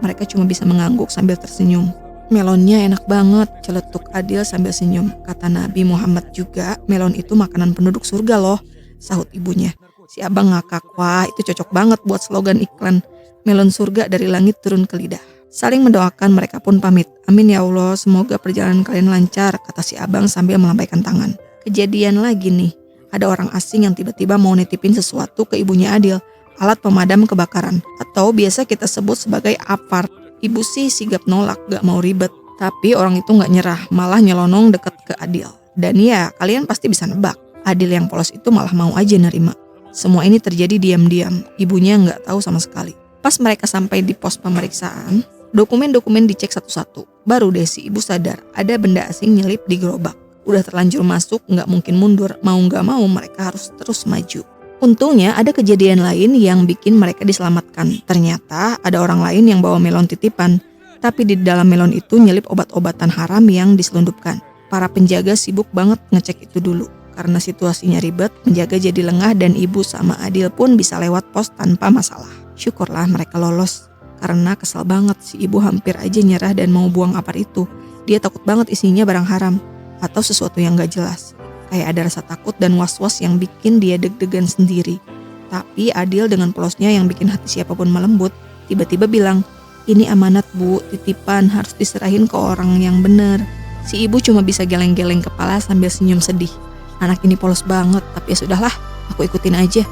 Mereka cuma bisa mengangguk sambil tersenyum. Melonnya enak banget, celetuk Adil sambil senyum. Kata Nabi Muhammad juga, melon itu makanan penduduk surga loh, sahut ibunya. Si abang ngakak, wah itu cocok banget buat slogan iklan. Melon surga dari langit turun ke lidah. Saling mendoakan, mereka pun pamit. Amin ya Allah, semoga perjalanan kalian lancar, kata si abang sambil melambaikan tangan. Kejadian lagi nih, ada orang asing yang tiba-tiba mau nitipin sesuatu ke ibunya Adil. Alat pemadam kebakaran, atau biasa kita sebut sebagai apart. Ibu sih sigap nolak, gak mau ribet. Tapi orang itu gak nyerah, malah nyelonong deket ke Adil. Dan ya, kalian pasti bisa nebak. Adil yang polos itu malah mau aja nerima. Semua ini terjadi diam-diam, ibunya gak tahu sama sekali. Pas mereka sampai di pos pemeriksaan, dokumen-dokumen dicek satu-satu. Baru deh si ibu sadar, ada benda asing nyelip di gerobak. Udah terlanjur masuk, gak mungkin mundur. Mau gak mau mereka harus terus maju. Untungnya ada kejadian lain yang bikin mereka diselamatkan. Ternyata ada orang lain yang bawa melon titipan. Tapi di dalam melon itu nyelip obat-obatan haram yang diselundupkan. Para penjaga sibuk banget ngecek itu dulu. Karena situasinya ribet, penjaga jadi lengah dan ibu sama Adil pun bisa lewat pos tanpa masalah. Syukurlah mereka lolos. Karena kesel banget si ibu hampir aja nyerah dan mau buang apar itu. Dia takut banget isinya barang haram atau sesuatu yang gak jelas. Kayak ada rasa takut dan was-was yang bikin dia deg-degan sendiri. Tapi Adil dengan polosnya yang bikin hati siapapun melembut, tiba-tiba bilang, ini amanat Bu, titipan harus diserahin ke orang yang bener. Si ibu cuma bisa geleng-geleng kepala sambil senyum sedih. Anak ini polos banget, tapi ya sudahlah, aku ikutin aja.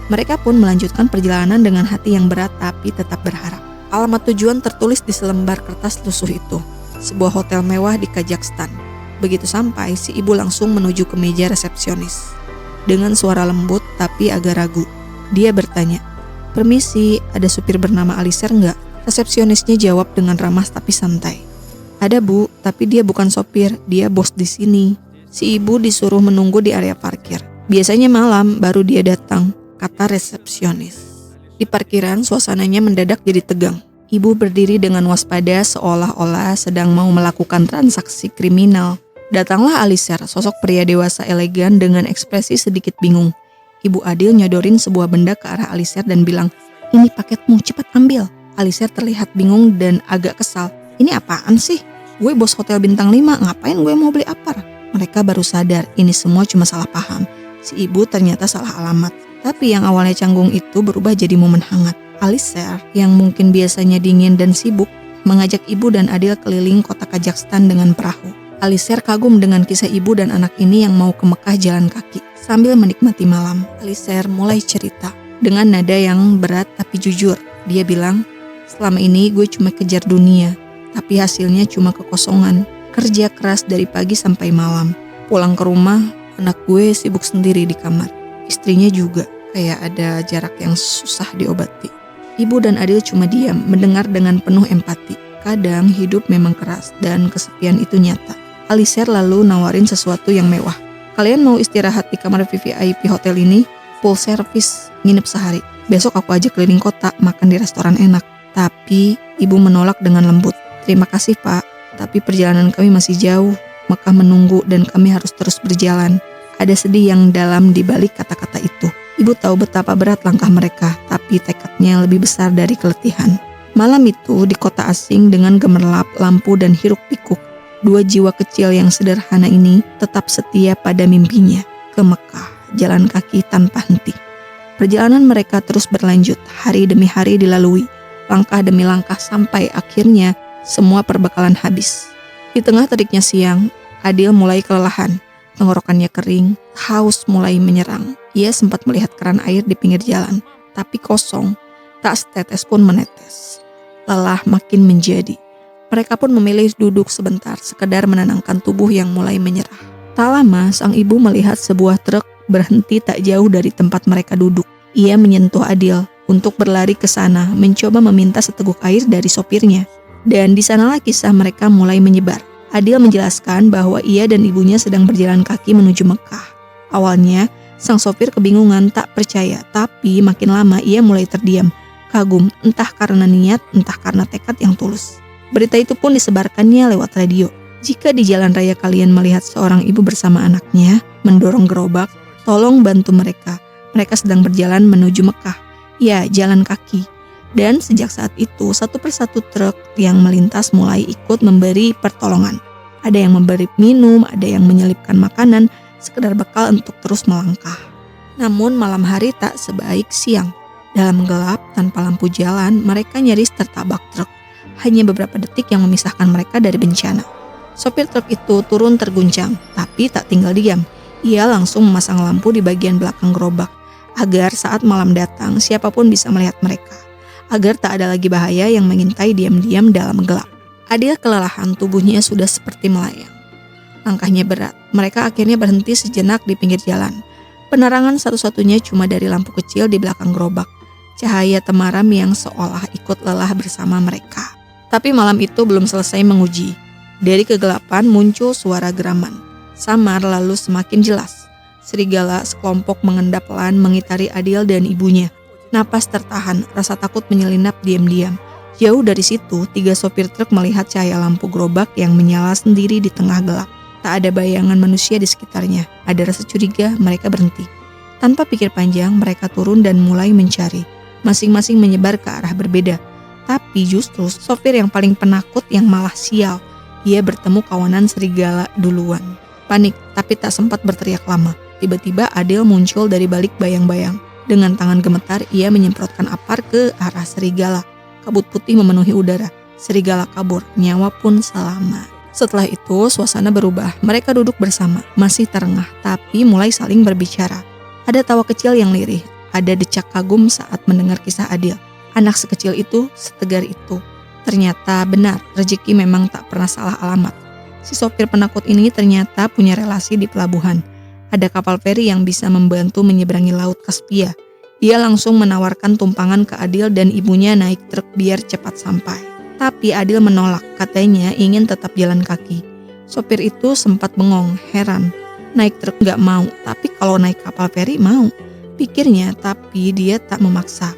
Mereka pun melanjutkan perjalanan dengan hati yang berat tapi tetap berharap. Alamat tujuan tertulis di selembar kertas lusuh itu. Sebuah hotel mewah di Kazakhstan. Begitu sampai, si ibu langsung menuju ke meja resepsionis. Dengan suara lembut tapi agak ragu, dia bertanya, "Permisi, ada supir bernama Aliser nggak?" Resepsionisnya jawab dengan ramah tapi santai. "Ada Bu, tapi dia bukan sopir, dia bos di sini." Si ibu disuruh menunggu di area parkir. Biasanya malam baru dia datang, kata resepsionis. Di parkiran suasananya mendadak jadi tegang. Ibu berdiri dengan waspada seolah-olah sedang mau melakukan transaksi kriminal. Datanglah Aliser, sosok pria dewasa elegan dengan ekspresi sedikit bingung. Ibu Adil nyodorin sebuah benda ke arah Aliser dan bilang, "Ini paketmu, cepat ambil." Aliser terlihat bingung dan agak kesal. "Ini apaan sih? Gue bos hotel bintang 5, ngapain gue mau beli apar?" Mereka baru sadar ini semua cuma salah paham. Si ibu ternyata salah alamat. Tapi yang awalnya canggung itu berubah jadi momen hangat. Aliser yang mungkin biasanya dingin dan sibuk mengajak ibu dan Adil keliling kota Kazakhstan dengan perahu. Aliser kagum dengan kisah ibu dan anak ini yang mau ke Mekah jalan kaki. Sambil menikmati malam, Aliser mulai cerita dengan nada yang berat tapi jujur. Dia bilang, "Selama ini gue cuma kejar dunia, tapi hasilnya cuma kekosongan. Kerja keras dari pagi sampai malam. Pulang ke rumah, anak gue sibuk sendiri di kamar. Istrinya juga, kayak ada jarak yang susah diobati." Ibu dan Adil cuma diam, mendengar dengan penuh empati. Kadang hidup memang keras dan kesepian itu nyata. Aliser lalu nawarin sesuatu yang mewah. "Kalian mau istirahat di kamar VVIP hotel ini? Full service, nginep sehari. Besok aku ajak keliling kota, makan di restoran enak." Tapi ibu menolak dengan lembut. "Terima kasih Pak, tapi perjalanan kami masih jauh. Mekah menunggu dan kami harus terus berjalan." Ada sedih yang dalam di balik kata-kata itu. Ibu tahu betapa berat langkah mereka, tapi tekadnya lebih besar dari keletihan. Malam itu di kota asing dengan gemerlap lampu dan hiruk pikuk, dua jiwa kecil yang sederhana ini tetap setia pada mimpinya. Ke Mekah, jalan kaki tanpa henti. Perjalanan mereka terus berlanjut, hari demi hari dilalui. Langkah demi langkah sampai akhirnya semua perbekalan habis. Di tengah teriknya siang, Adil mulai kelelahan. Tenggorokannya kering, haus mulai menyerang. Ia sempat melihat keran air di pinggir jalan, tapi kosong, tak setetes pun menetes. Lelah makin menjadi. Mereka pun memilih duduk sebentar, sekedar menenangkan tubuh yang mulai menyerah. Tak lama, sang ibu melihat sebuah truk berhenti tak jauh dari tempat mereka duduk. Ia menyentuh Adil untuk berlari ke sana, mencoba meminta seteguk air dari sopirnya. Dan di sanalah kisah mereka mulai menyebar. Adil menjelaskan bahwa ia dan ibunya sedang berjalan kaki menuju Mekah. Awalnya, sang sopir kebingungan, tak percaya, tapi makin lama ia mulai terdiam, kagum, entah karena niat, entah karena tekad yang tulus. Berita itu pun disebarkannya lewat radio. Jika di jalan raya kalian melihat seorang ibu bersama anaknya mendorong gerobak, tolong bantu mereka. Mereka sedang berjalan menuju Mekah. Ya, jalan kaki. Dan sejak saat itu, satu persatu truk yang melintas mulai ikut memberi pertolongan. Ada yang memberi minum, ada yang menyelipkan makanan, sekedar bekal untuk terus melangkah. Namun malam hari tak sebaik siang. Dalam gelap, tanpa lampu jalan, mereka nyaris tertabak truk. Hanya beberapa detik yang memisahkan mereka dari bencana. Sopir truk itu turun terguncang, tapi tak tinggal diam. Ia langsung memasang lampu di bagian belakang gerobak, agar saat malam datang siapapun bisa melihat mereka. Agar tak ada lagi bahaya yang mengintai diam-diam dalam gelap. Adil kelelahan, tubuhnya sudah seperti melayang. Langkahnya berat, mereka akhirnya berhenti sejenak di pinggir jalan. Penerangan satu-satunya cuma dari lampu kecil di belakang gerobak. Cahaya temaram yang seolah ikut lelah bersama mereka. Tapi malam itu belum selesai menguji. Dari kegelapan muncul suara geraman. Samar lalu semakin jelas. Serigala sekelompok mengendap pelan mengitari Adil dan ibunya. Napas tertahan, rasa takut menyelinap diam-diam. Jauh dari situ, 3 sopir truk melihat cahaya lampu gerobak yang menyala sendiri di tengah gelap. Tak ada bayangan manusia di sekitarnya. Ada rasa curiga, mereka berhenti. Tanpa pikir panjang, mereka turun dan mulai mencari. Masing-masing menyebar ke arah berbeda. Tapi justru sopir yang paling penakut yang malah sial. Ia bertemu kawanan serigala duluan. Panik, tapi tak sempat berteriak lama. Tiba-tiba Adil muncul dari balik bayang-bayang. Dengan tangan gemetar, ia menyemprotkan apar ke arah serigala. Kabut putih memenuhi udara. Serigala kabur, nyawa pun selamat. Setelah itu, suasana berubah. Mereka duduk bersama, masih terengah, tapi mulai saling berbicara. Ada tawa kecil yang lirih. Ada decak kagum saat mendengar kisah Adil. Anak sekecil itu, setegar itu. Ternyata benar, rezeki memang tak pernah salah alamat. Si sopir penakut ini ternyata punya relasi di pelabuhan. Ada kapal feri yang bisa membantu menyeberangi Laut Kaspia. Dia langsung menawarkan tumpangan ke Adil dan ibunya naik truk biar cepat sampai. Tapi Adil menolak, katanya ingin tetap jalan kaki. Sopir itu sempat bengong, heran. Naik truk gak mau, tapi kalau naik kapal feri mau. Pikirnya, tapi dia tak memaksa.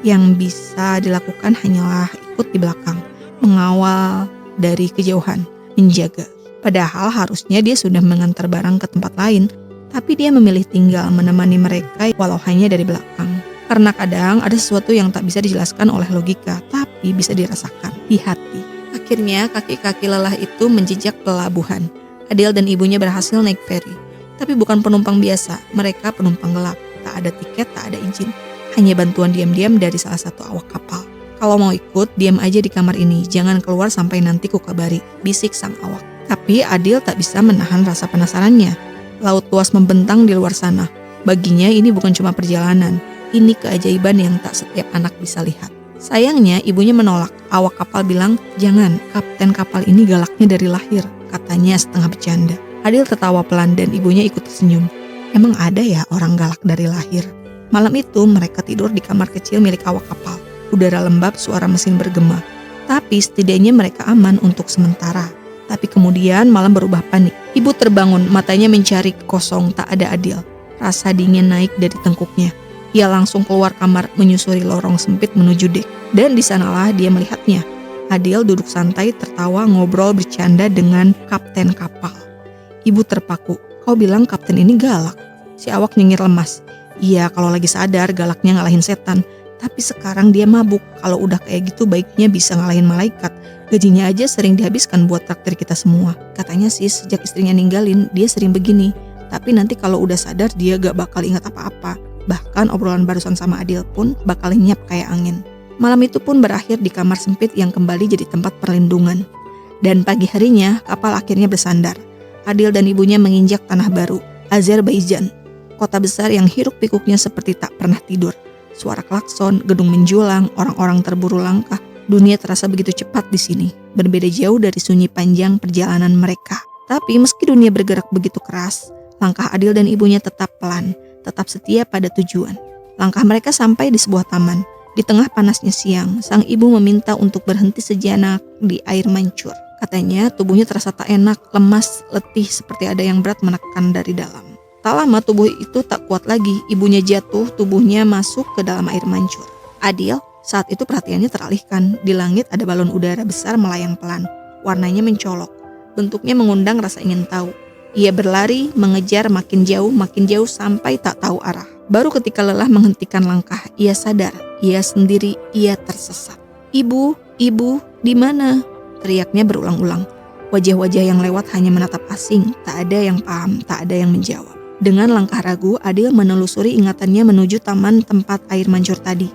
Yang bisa dilakukan hanyalah ikut di belakang, mengawal dari kejauhan, menjaga. Padahal harusnya dia sudah mengantar barang ke tempat lain, tapi dia memilih tinggal menemani mereka walau hanya dari belakang. Karena kadang ada sesuatu yang tak bisa dijelaskan oleh logika, tapi bisa dirasakan di hati. Akhirnya kaki-kaki lelah itu menjejak pelabuhan. Adil dan ibunya berhasil naik feri. Tapi bukan penumpang biasa, mereka penumpang gelap. Tak ada tiket, tak ada izin. Hanya bantuan diam-diam dari salah satu awak kapal. Kalau mau ikut, diam aja di kamar ini. Jangan keluar sampai nanti kukabari, bisik sang awak. Tapi Adil tak bisa menahan rasa penasarannya. Laut luas membentang di luar sana. Baginya ini bukan cuma perjalanan. Ini keajaiban yang tak setiap anak bisa lihat. Sayangnya ibunya menolak. Awak kapal bilang, jangan, kapten kapal ini galaknya dari lahir. Katanya setengah bercanda. Adil tertawa pelan dan ibunya ikut tersenyum. Emang ada ya orang galak dari lahir? Malam itu mereka tidur di kamar kecil milik awak kapal. Udara lembab, suara mesin bergema. Tapi setidaknya mereka aman untuk sementara. Tapi kemudian malam berubah panik. Ibu terbangun, matanya mencari kosong, tak ada Adil. Rasa dingin naik dari tengkuknya. Ia langsung keluar kamar menyusuri lorong sempit menuju dek. Dan di sanalah dia melihatnya. Adil duduk santai tertawa ngobrol bercanda dengan kapten kapal. Ibu terpaku. Kau bilang kapten ini galak. Si awak nyengir lemas. Iya, kalau lagi sadar galaknya ngalahin setan. Tapi sekarang dia mabuk. Kalau udah kayak gitu baiknya bisa ngalahin malaikat. Gajinya aja sering dihabiskan buat traktir kita semua. Katanya sih sejak istrinya ninggalin dia sering begini. Tapi nanti kalau udah sadar dia gak bakal ingat apa-apa. Bahkan obrolan barusan sama Adil pun bakal lenyap kayak angin. Malam itu pun berakhir di kamar sempit yang kembali jadi tempat perlindungan. Dan pagi harinya kapal akhirnya bersandar. Adil dan ibunya menginjak tanah baru, Azerbaijan. Kota besar yang hiruk pikuknya seperti tak pernah tidur. Suara klakson, gedung menjulang, orang-orang terburu langkah. Dunia terasa begitu cepat di sini, berbeda jauh dari sunyi panjang perjalanan mereka. Tapi meski dunia bergerak begitu keras, langkah Adil dan ibunya tetap pelan, tetap setia pada tujuan. Langkah mereka sampai di sebuah taman. Di tengah panasnya siang, sang ibu meminta untuk berhenti sejenak di air mancur. Katanya tubuhnya terasa tak enak, lemas, letih seperti ada yang berat menekan dari dalam. Tak lama tubuh itu tak kuat lagi, ibunya jatuh, tubuhnya masuk ke dalam air mancur. Adil saat itu perhatiannya teralihkan. Di langit ada balon udara besar melayang pelan. Warnanya mencolok. Bentuknya mengundang rasa ingin tahu. Ia berlari, mengejar makin jauh sampai tak tahu arah. Baru ketika lelah menghentikan langkah, ia sadar, ia sendiri, ia tersesat. Ibu, di mana? Teriaknya berulang-ulang. Wajah-wajah yang lewat hanya menatap asing, tak ada yang paham, tak ada yang menjawab. Dengan langkah ragu, Adil menelusuri ingatannya menuju taman tempat air mancur tadi.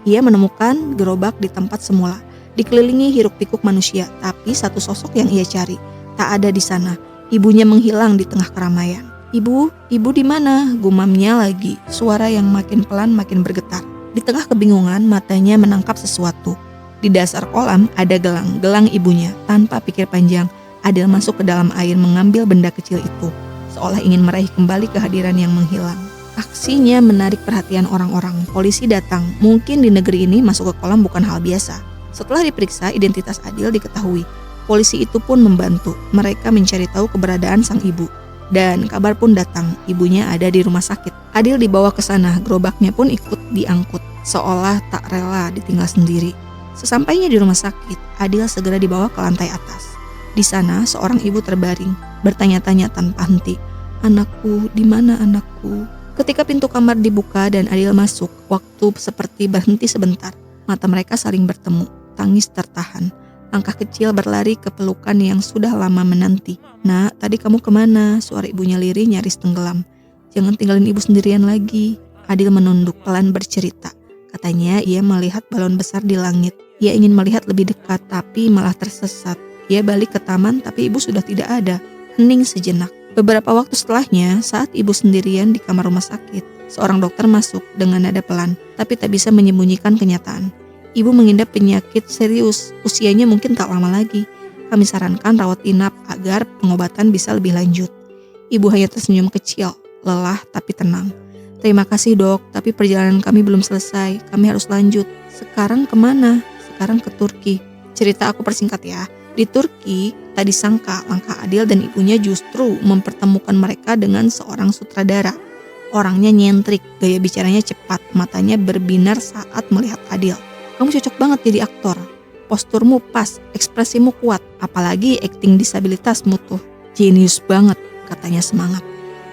Ia menemukan gerobak di tempat semula, dikelilingi hiruk-pikuk manusia, tapi satu sosok yang ia cari tak ada di sana. Ibunya menghilang di tengah keramaian. Ibu di mana? Gumamnya lagi. Suara yang makin pelan makin bergetar. Di tengah kebingungan, matanya menangkap sesuatu. Di dasar kolam ada gelang ibunya. Tanpa pikir panjang, Adil masuk ke dalam air mengambil benda kecil itu, seolah ingin meraih kembali kehadiran yang menghilang. Aksinya menarik perhatian orang-orang. Polisi datang. Mungkin di negeri ini masuk ke kolam bukan hal biasa. Setelah diperiksa, identitas Adil diketahui. Polisi itu pun membantu. Mereka mencari tahu keberadaan sang ibu. Dan kabar pun datang, ibunya ada di rumah sakit. Adil dibawa ke sana, gerobaknya pun ikut diangkut, seolah tak rela ditinggal sendiri. Sesampainya di rumah sakit, Adil segera dibawa ke lantai atas. Di sana, seorang ibu terbaring, bertanya-tanya tanpa henti. Anakku, di mana anakku? Ketika pintu kamar dibuka dan Adil masuk, waktu seperti berhenti sebentar. Mata mereka saling bertemu, tangis tertahan. Langkah kecil berlari ke pelukan yang sudah lama menanti. Nak, tadi kamu kemana? Suara ibunya lirih nyaris tenggelam. Jangan tinggalin ibu sendirian lagi. Adil menunduk pelan bercerita. Katanya ia melihat balon besar di langit. Ia ingin melihat lebih dekat tapi malah tersesat. Ia balik ke taman tapi ibu sudah tidak ada. Hening sejenak. Beberapa waktu setelahnya, saat ibu sendirian di kamar rumah sakit, seorang dokter masuk dengan nada pelan, tapi tak bisa menyembunyikan kenyataan. Ibu mengidap penyakit serius, usianya mungkin tak lama lagi. Kami sarankan rawat inap agar pengobatan bisa lebih lanjut. Ibu hanya tersenyum kecil, lelah tapi tenang. Terima kasih dok, tapi perjalanan kami belum selesai, kami harus lanjut. Sekarang kemana? Sekarang ke Turki. Cerita aku persingkat ya. Di Turki, tak disangka langkah Adil dan ibunya justru mempertemukan mereka dengan seorang sutradara. Orangnya nyentrik, gaya bicaranya cepat, matanya berbinar saat melihat Adil. Kamu cocok banget jadi aktor. Posturmu pas, ekspresimu kuat, apalagi akting disabilitasmu tuh. Jenius banget, katanya semangat.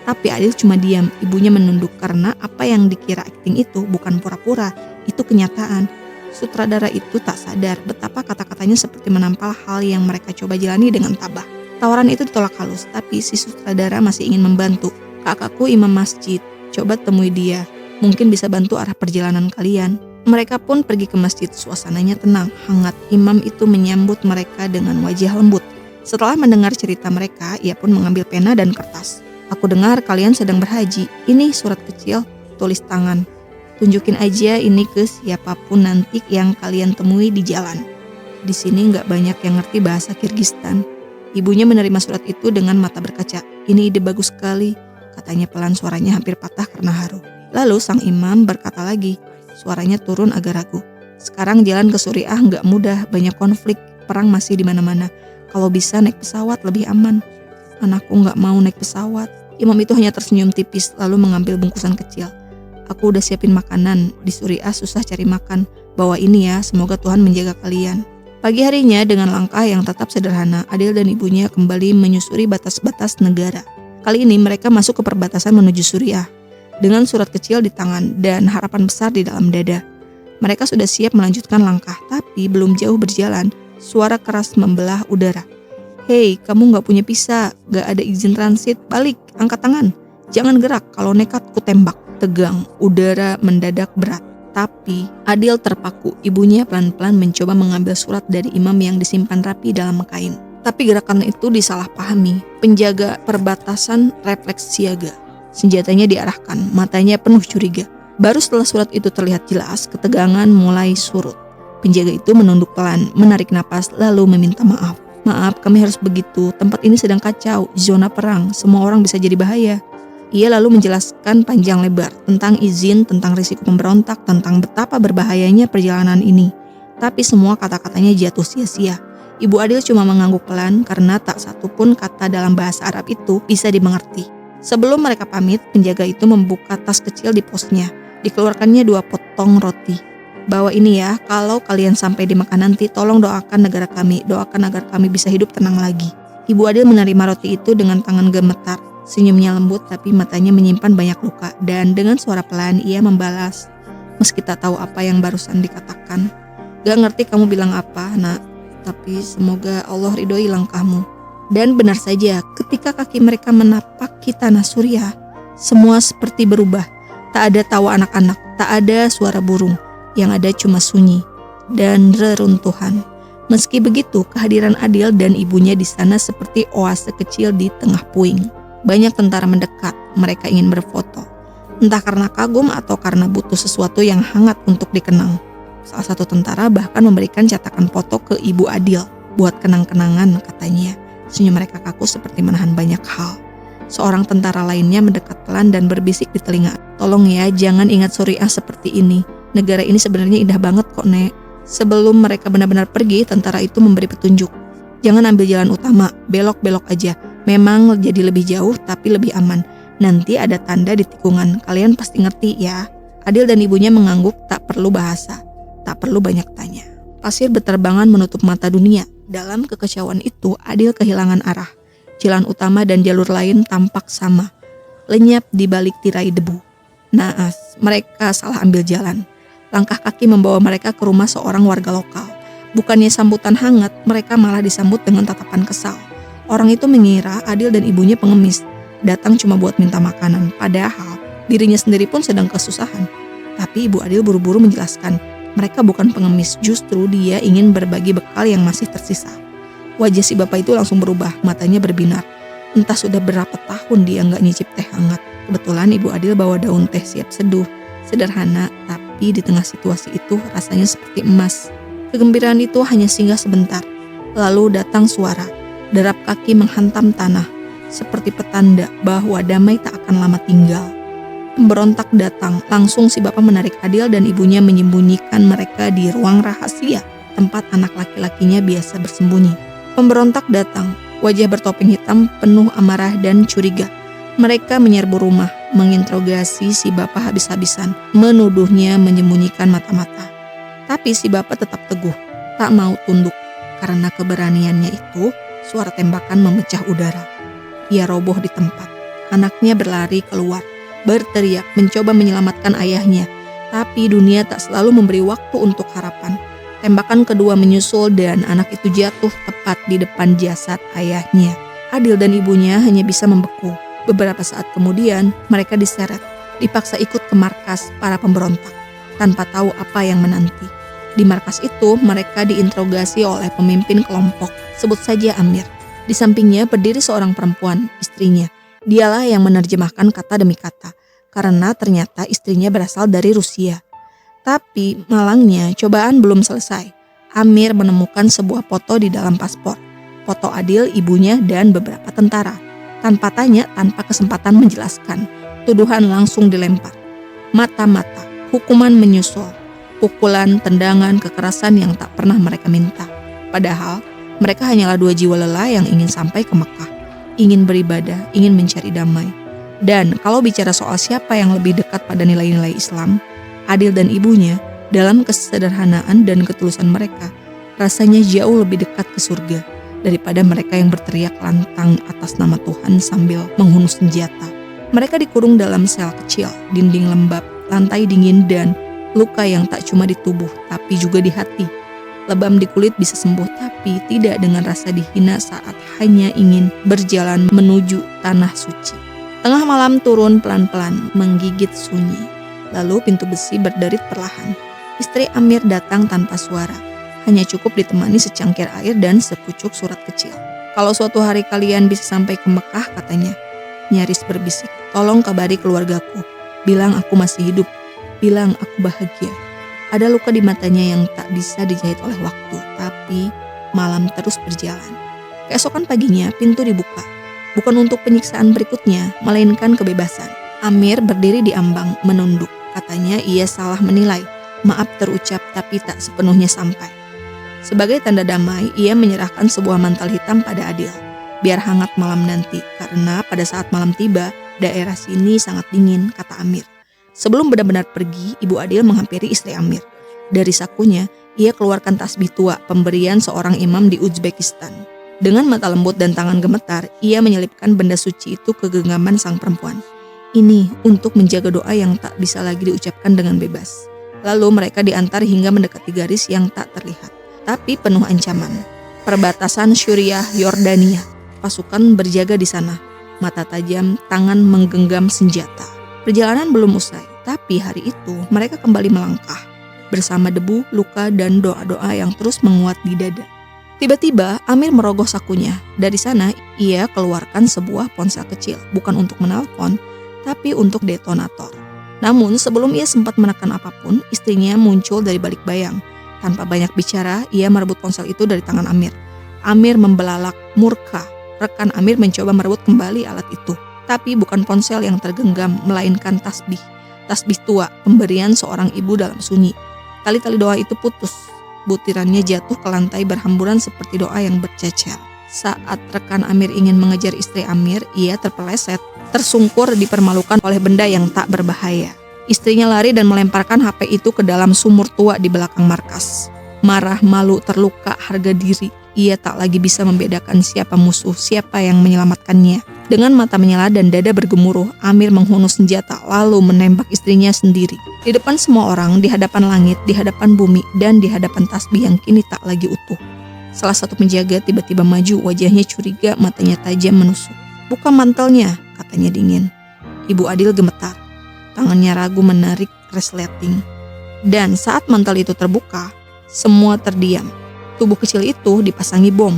Tapi Adil cuma diam, ibunya menunduk karena apa yang dikira akting itu bukan pura-pura, itu kenyataan. Sutradara itu tak sadar betapa kata-katanya seperti menampal hal yang mereka coba jalani dengan tabah. Tawaran itu ditolak halus, tapi si sutradara masih ingin membantu. Kakakku imam masjid, coba temui dia. Mungkin bisa bantu arah perjalanan kalian. Mereka pun pergi ke masjid, suasananya tenang, hangat. Imam itu menyambut mereka dengan wajah lembut. Setelah mendengar cerita mereka, ia pun mengambil pena dan kertas. Aku dengar kalian sedang berhaji. Ini surat kecil, tulis tangan. Tunjukin aja ini ke siapapun nanti yang kalian temui di jalan. Di sini nggak banyak yang ngerti bahasa Kirgistan. Ibunya menerima surat itu dengan mata berkaca. Ini ide bagus sekali, katanya pelan, suaranya hampir patah karena haru. Lalu sang imam berkata lagi, suaranya turun agak ragu. Sekarang jalan ke Suriah nggak mudah, banyak konflik, perang masih di mana-mana. Kalau bisa naik pesawat lebih aman. Anakku nggak mau naik pesawat. Imam itu hanya tersenyum tipis lalu mengambil bungkusan kecil. Aku udah siapin makanan, di Suriah susah cari makan. Bawa ini ya, semoga Tuhan menjaga kalian. Pagi harinya dengan langkah yang tetap sederhana, Adil dan ibunya kembali menyusuri batas-batas negara. Kali ini mereka masuk ke perbatasan menuju Suriah. Dengan surat kecil di tangan dan harapan besar di dalam dada. Mereka sudah siap melanjutkan langkah, tapi belum jauh berjalan, suara keras membelah udara. Hei, kamu gak punya visa, gak ada izin transit, balik, angkat tangan. Jangan gerak, kalau nekat ku tembak. Tegang, udara mendadak berat. Tapi Adil terpaku. Ibunya pelan-pelan mencoba mengambil surat dari imam yang disimpan rapi dalam kain. Tapi gerakan itu disalahpahami. Penjaga perbatasan refleks siaga. Senjatanya diarahkan, matanya penuh curiga. Baru setelah surat itu terlihat jelas, ketegangan mulai surut. Penjaga itu menunduk pelan, menarik napas, lalu meminta maaf. Maaf, kami harus begitu. Tempat ini sedang kacau, zona perang. Semua orang bisa jadi bahaya. Ia lalu menjelaskan panjang lebar tentang izin, tentang risiko pemberontak, tentang betapa berbahayanya perjalanan ini. Tapi semua kata-katanya jatuh sia-sia. Ibu Adil cuma mengangguk pelan karena tak satu pun kata dalam bahasa Arab itu bisa dimengerti. Sebelum mereka pamit, penjaga itu membuka tas kecil di posnya. Dikeluarkannya 2 potong roti. Bawa ini ya, kalau kalian sampai di Mekah nanti, tolong doakan negara kami, doakan agar kami bisa hidup tenang lagi. Ibu Adil menerima roti itu dengan tangan gemetar. Senyumnya lembut tapi matanya menyimpan banyak luka. Dan dengan suara pelan ia membalas, meski tak tahu apa yang barusan dikatakan. Gak ngerti kamu bilang apa, nak, tapi semoga Allah ridhoi langkahmu. Dan benar saja, ketika kaki mereka menapaki tanah Suriah, semua seperti berubah. Tak ada tawa anak-anak, tak ada suara burung. Yang ada cuma sunyi dan reruntuhan. Meski begitu, kehadiran Adil dan ibunya di sana seperti oase kecil di tengah puing. Banyak tentara mendekat, mereka ingin berfoto. Entah karena kagum atau karena butuh sesuatu yang hangat untuk dikenang. Salah satu tentara bahkan memberikan cetakan foto ke Ibu Adil. Buat kenang-kenangan, katanya. Senyum mereka kaku seperti menahan banyak hal. Seorang tentara lainnya mendekat pelan dan berbisik di telinga. Tolong ya, jangan ingat Suriah seperti ini. Negara ini sebenarnya indah banget kok, Nek. Sebelum mereka benar-benar pergi, tentara itu memberi petunjuk. Jangan ambil jalan utama, belok-belok aja. Memang jadi lebih jauh tapi lebih aman. Nanti ada tanda di tikungan, kalian pasti ngerti ya. Adil dan ibunya mengangguk, tak perlu bahasa, tak perlu banyak tanya. Pasir berterbangan menutup mata dunia. Dalam kekecauan itu, Adil kehilangan arah. Jalan utama dan jalur lain tampak sama, lenyap di balik tirai debu. Naas, mereka salah ambil jalan. Langkah kaki membawa mereka ke rumah seorang warga lokal. Bukannya sambutan hangat, mereka malah disambut dengan tatapan kesal. Orang itu mengira Adil dan ibunya pengemis, datang cuma buat minta makanan. Padahal dirinya sendiri pun sedang kesusahan. Tapi Ibu Adil buru-buru menjelaskan, mereka bukan pengemis, justru dia ingin berbagi bekal yang masih tersisa. Wajah si bapak itu langsung berubah, matanya berbinar. Entah sudah berapa tahun dia nggak nyicip teh hangat. Kebetulan Ibu Adil bawa daun teh siap seduh. Sederhana, tapi di tengah situasi itu rasanya seperti emas. Kegembiraan itu hanya singgah sebentar. Lalu datang suara, derap kaki menghantam tanah, seperti petanda bahwa damai tak akan lama tinggal. Pemberontak datang, langsung si bapak menarik Adil dan ibunya menyembunyikan mereka di ruang rahasia, tempat anak laki-lakinya biasa bersembunyi. Pemberontak datang, wajah bertopeng hitam penuh amarah dan curiga. Mereka menyerbu rumah, menginterogasi si bapak habis-habisan, menuduhnya menyembunyikan mata-mata. Tapi si bapak tetap teguh, tak mau tunduk. Karena keberaniannya itu, suara tembakan memecah udara. Ia roboh di tempat. Anaknya berlari keluar, berteriak mencoba menyelamatkan ayahnya. Tapi dunia tak selalu memberi waktu untuk harapan. Tembakan kedua menyusul dan anak itu jatuh tepat di depan jasad ayahnya. Adil dan ibunya hanya bisa membeku. Beberapa saat kemudian, mereka diseret, dipaksa ikut ke markas para pemberontak, tanpa tahu apa yang menanti. Di markas itu, mereka diinterogasi oleh pemimpin kelompok, sebut saja Amir. Di sampingnya berdiri seorang perempuan, istrinya. Dialah yang menerjemahkan kata demi kata, karena ternyata istrinya berasal dari Rusia. Tapi malangnya, cobaan belum selesai. Amir menemukan sebuah foto di dalam paspor. Foto Adil, ibunya, dan beberapa tentara. Tanpa tanya, tanpa kesempatan menjelaskan, tuduhan langsung dilempar. Mata-mata, hukuman menyusul, pukulan, tendangan, kekerasan yang tak pernah mereka minta. Padahal, mereka hanyalah 2 jiwa lelah yang ingin sampai ke Mekah, ingin beribadah, ingin mencari damai. Dan kalau bicara soal siapa yang lebih dekat pada nilai-nilai Islam, Adil dan ibunya, dalam kesederhanaan dan ketulusan mereka, rasanya jauh lebih dekat ke surga daripada mereka yang berteriak lantang atas nama Tuhan sambil menghunus senjata. Mereka dikurung dalam sel kecil, dinding lembab, lantai dingin, dan luka yang tak cuma di tubuh, tapi juga di hati. Lebam di kulit bisa sembuh, tapi tidak dengan rasa dihina saat hanya ingin berjalan menuju tanah suci. Tengah malam turun pelan-pelan, menggigit sunyi. Lalu pintu besi berderit perlahan. Istri Amir datang tanpa suara. Hanya cukup ditemani secangkir air dan sepucuk surat kecil. Kalau suatu hari kalian bisa sampai ke Mekah, katanya. Nyaris berbisik, tolong kabari keluargaku. Bilang aku masih hidup. bilang aku bahagia. Ada luka di matanya yang tak bisa dijahit oleh waktu, tapi malam terus berjalan. Keesokan paginya pintu dibuka. Bukan untuk penyiksaan berikutnya, melainkan kebebasan. Amir berdiri di ambang, menunduk. Katanya ia salah menilai. Maaf terucap tapi tak sepenuhnya sampai. Sebagai tanda damai, ia menyerahkan sebuah mantel hitam pada Adil. Biar hangat malam nanti, karena pada saat malam tiba, daerah sini sangat dingin, kata Amir. Sebelum benar-benar pergi, Ibu Adil menghampiri istri Amir. Dari sakunya, ia keluarkan tasbih tua pemberian seorang imam di Uzbekistan. Dengan mata lembut dan tangan gemetar, ia menyelipkan benda suci itu ke genggaman sang perempuan. Ini untuk menjaga doa yang tak bisa lagi diucapkan dengan bebas. Lalu mereka diantar hingga mendekati garis yang tak terlihat, tapi penuh ancaman. Perbatasan Syuriah, Yordania. Pasukan berjaga di sana. Mata tajam, tangan menggenggam senjata. Perjalanan belum usai, tapi hari itu mereka kembali melangkah. Bersama debu, luka, dan doa-doa yang terus menguat di dada. Tiba-tiba Amir merogoh sakunya. Dari sana ia keluarkan sebuah ponsel kecil, bukan untuk menelpon, tapi untuk detonator. Namun sebelum ia sempat menekan apapun, istrinya muncul dari balik bayang. Tanpa banyak bicara, ia merebut ponsel itu dari tangan Amir. Amir membelalak, murka. Rekan Amir mencoba merebut kembali alat itu. Tapi bukan ponsel yang tergenggam, melainkan tasbih. Tasbih tua, pemberian seorang ibu dalam sunyi. Tali-tali doa itu putus. Butirannya jatuh ke lantai berhamburan seperti doa yang bercecer. Saat rekan Amir ingin mengejar istri Amir, ia terpeleset, tersungkur dipermalukan oleh benda yang tak berbahaya. Istrinya lari dan melemparkan HP itu ke dalam sumur tua di belakang markas. Marah, malu, terluka, harga diri. Ia tak lagi bisa membedakan siapa musuh, siapa yang menyelamatkannya. Dengan mata menyala dan dada bergemuruh, Amir menghunus senjata lalu menembak istrinya sendiri. Di depan semua orang, di hadapan langit, di hadapan bumi, dan di hadapan tasbih yang kini tak lagi utuh. Salah satu penjaga tiba-tiba maju, wajahnya curiga, matanya tajam menusuk. "Buka mantelnya," katanya dingin. Ibu Adil gemetar. Tangannya ragu menarik resleting. Dan saat mantel itu terbuka, semua terdiam. Tubuh kecil itu dipasangi bom.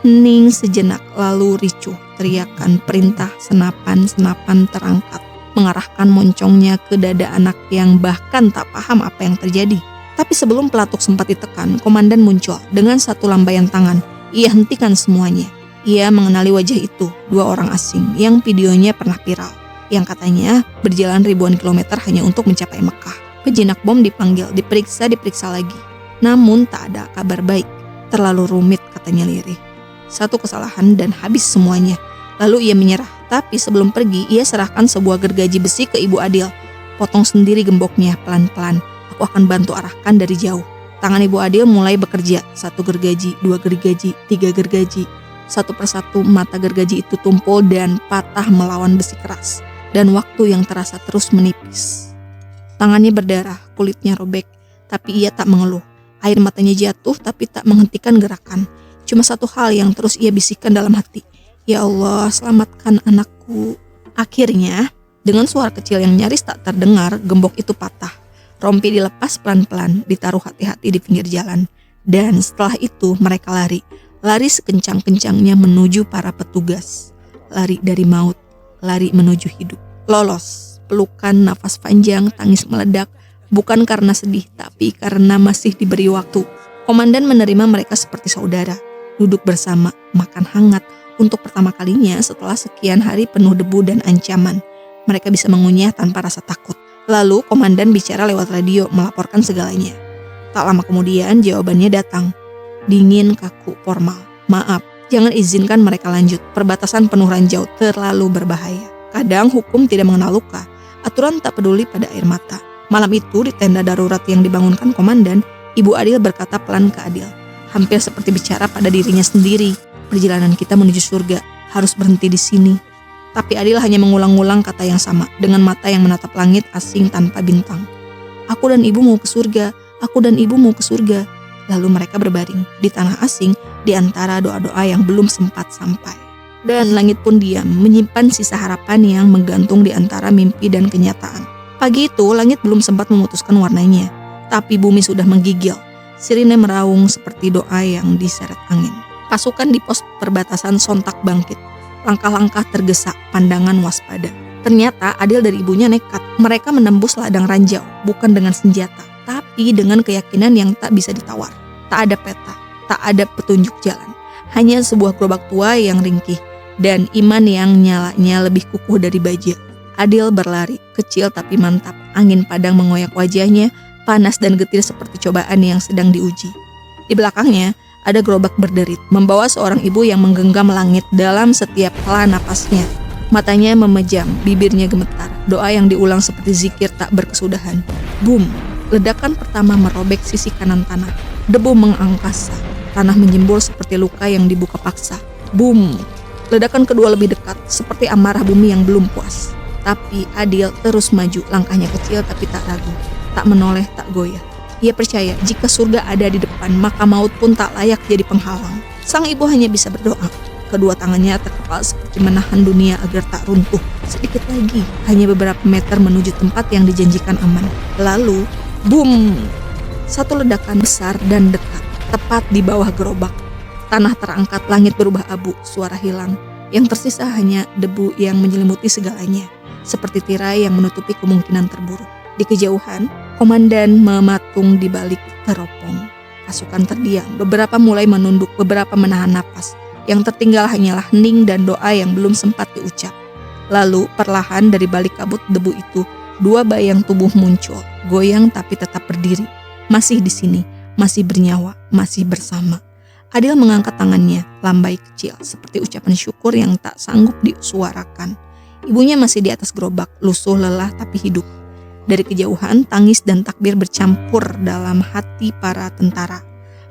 Hening sejenak lalu ricuh, teriakan perintah senapan-senapan terangkat, mengarahkan moncongnya ke dada anak yang bahkan tak paham apa yang terjadi. Tapi sebelum pelatuk sempat ditekan, komandan muncul dengan satu lambaian tangan. Ia hentikan semuanya. Ia mengenali wajah itu, dua orang asing yang videonya pernah viral, yang katanya berjalan ribuan kilometer hanya untuk mencapai Mekah. Pejinak bom dipanggil, diperiksa lagi. Namun tak ada kabar baik. Terlalu rumit, katanya lirih. Satu kesalahan dan habis semuanya. Lalu ia menyerah, tapi sebelum pergi ia serahkan sebuah gergaji besi ke Ibu Adil. Potong sendiri gemboknya pelan-pelan. Aku akan bantu arahkan dari jauh. Tangan Ibu Adil mulai bekerja. 1 gergaji, 2 gergaji, 3 gergaji. Satu persatu mata gergaji itu tumpul dan patah melawan besi keras. Dan waktu yang terasa terus menipis. Tangannya berdarah, kulitnya robek, tapi ia tak mengeluh. Air matanya jatuh tapi tak menghentikan gerakan. Cuma satu hal yang terus ia bisikkan dalam hati. "Ya Allah, selamatkan anakku." Akhirnya, dengan suara kecil yang nyaris tak terdengar, gembok itu patah. Rompi dilepas pelan-pelan, ditaruh hati-hati di pinggir jalan. Dan setelah itu mereka lari. Lari sekencang-kencangnya menuju para petugas. Lari dari maut, lari menuju hidup. Lolos, pelukan, nafas panjang, tangis meledak. Bukan karena sedih, tapi karena masih diberi waktu. Komandan menerima mereka seperti saudara. Duduk bersama, makan hangat. Untuk pertama kalinya setelah sekian hari penuh debu dan ancaman, mereka bisa mengunyah tanpa rasa takut. Lalu komandan bicara lewat radio, melaporkan segalanya. Tak lama kemudian jawabannya datang. Dingin, kaku, formal. "Maaf, jangan izinkan mereka lanjut. Perbatasan penuh ranjau, terlalu berbahaya." Kadang hukum tidak mengenal luka. Aturan tak peduli pada air mata. Malam itu di tenda darurat yang dibangunkan komandan, Ibu Adil berkata pelan ke Adil. Hampir seperti bicara pada dirinya sendiri. "Perjalanan kita menuju surga harus berhenti di sini." Tapi Adil hanya mengulang-ulang kata yang sama dengan mata yang menatap langit asing tanpa bintang. "Aku dan ibu mau ke surga, aku dan ibu mau ke surga." Lalu mereka berbaring di tanah asing di antara doa-doa yang belum sempat sampai. Dan langit pun diam, menyimpan sisa harapan yang menggantung di antara mimpi dan kenyataan. Pagi itu langit belum sempat memutuskan warnanya, tapi bumi sudah menggigil. Sirine meraung seperti doa yang diseret angin. Pasukan di pos perbatasan sontak bangkit. Langkah-langkah tergesa, pandangan waspada. Ternyata Adil dari ibunya nekat Mereka menembus ladang ranjau bukan dengan senjata, tapi dengan keyakinan yang tak bisa ditawar. Tak ada peta, tak ada petunjuk jalan. Hanya sebuah gerobak tua yang ringkih dan iman yang nyalanya lebih kukuh dari baja. Adil berlari, kecil tapi mantap. Angin padang mengoyak wajahnya, panas dan getir seperti cobaan yang sedang diuji. Di belakangnya, ada gerobak berderit, membawa seorang ibu yang menggenggam langit dalam setiap hela napasnya. Matanya memejam, bibirnya gemetar. Doa yang diulang seperti zikir tak berkesudahan. Boom! Ledakan pertama merobek sisi kanan tanah. Debu mengangkasa. Tanah menjembur seperti luka yang dibuka paksa. Boom! Ledakan kedua lebih dekat, seperti amarah bumi yang belum puas. Tapi Adil terus maju, langkahnya kecil tapi tak ragu. Tak menoleh, tak goyah. Ia percaya jika surga ada di depan, maka maut pun tak layak jadi penghalang. Sang ibu hanya bisa berdoa. Kedua tangannya terkepal seperti menahan dunia agar tak runtuh. Sedikit lagi, hanya beberapa meter menuju tempat yang dijanjikan aman. Lalu, boom! Satu ledakan besar dan dekat, tepat di bawah gerobak. Tanah terangkat, langit berubah abu, suara hilang. Yang tersisa hanya debu yang menyelimuti segalanya, seperti tirai yang menutupi kemungkinan terburuk. Di kejauhan, komandan mematung di balik teropong. Pasukan terdiam, beberapa mulai menunduk, beberapa menahan napas. Yang tertinggal hanyalah hening dan doa yang belum sempat diucap. Lalu perlahan dari balik kabut debu itu, dua bayang tubuh muncul, goyang tapi tetap berdiri. Masih di sini, masih bernyawa, masih bersama. Adil mengangkat tangannya, lambai kecil, seperti ucapan syukur yang tak sanggup disuarakan. Ibunya masih di atas gerobak, lusuh lelah tapi hidup. Dari kejauhan, tangis dan takbir bercampur dalam hati para tentara.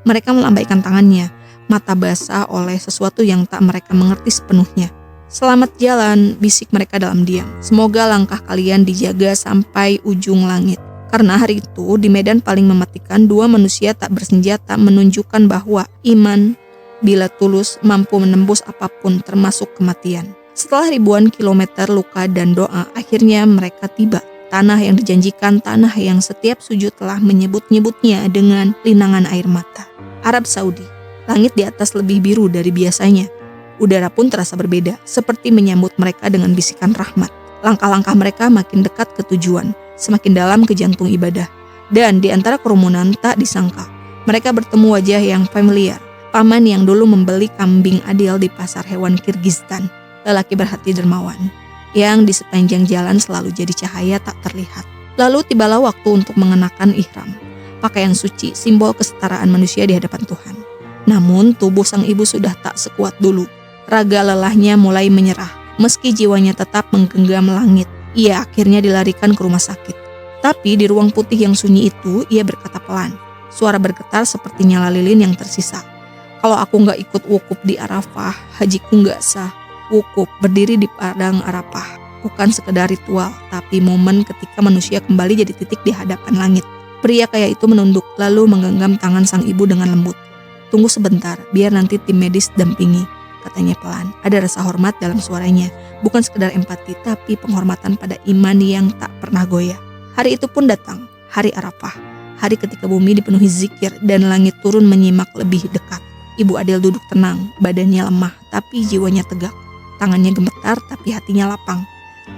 Mereka melambaikan tangannya, mata basah oleh sesuatu yang tak mereka mengerti sepenuhnya. Selamat jalan, bisik mereka dalam diam. Semoga langkah kalian dijaga sampai ujung langit. Karena hari itu di medan paling mematikan, dua manusia tak bersenjata menunjukkan bahwa iman bila tulus mampu menembus apapun termasuk kematian. Setelah ribuan kilometer luka dan doa, akhirnya mereka tiba. Tanah yang dijanjikan, tanah yang setiap sujud telah menyebut-nyebutnya dengan linangan air mata. Arab Saudi, langit di atas lebih biru dari biasanya. Udara pun terasa berbeda, seperti menyambut mereka dengan bisikan rahmat. Langkah-langkah mereka makin dekat ke tujuan, semakin dalam ke jantung ibadah. Dan di antara kerumunan tak disangka, mereka bertemu wajah yang familiar. Paman yang dulu membeli kambing Adil di pasar hewan Kirgistan. Lelaki berhati dermawan, yang di sepanjang jalan selalu jadi cahaya tak terlihat. Lalu tibalah waktu untuk mengenakan ihram, pakaian suci, simbol kesetaraan manusia di hadapan Tuhan. Namun tubuh sang ibu sudah tak sekuat dulu. Raga lelahnya mulai menyerah, meski jiwanya tetap menggenggam langit. Ia akhirnya dilarikan ke rumah sakit. Tapi di ruang putih yang sunyi itu, ia berkata pelan. Suara bergetar seperti nyala lilin yang tersisa. Kalau aku gak ikut wukuf di Arafah, hajiku gak sah. Wukuf, berdiri di padang Arafah, bukan sekedar ritual, tapi momen ketika manusia kembali jadi titik di hadapan langit. Pria kaya itu menunduk, lalu menggenggam tangan sang ibu dengan lembut. Tunggu sebentar, biar nanti tim medis dampingi, katanya pelan. Ada rasa hormat dalam suaranya, bukan sekedar empati, tapi penghormatan pada iman yang tak pernah goyah. Hari itu pun datang, hari Arafah, hari ketika bumi dipenuhi zikir dan langit turun menyimak lebih dekat. Ibu Adil duduk tenang, badannya lemah, tapi jiwanya tegak. Tangannya gemetar, tapi hatinya lapang.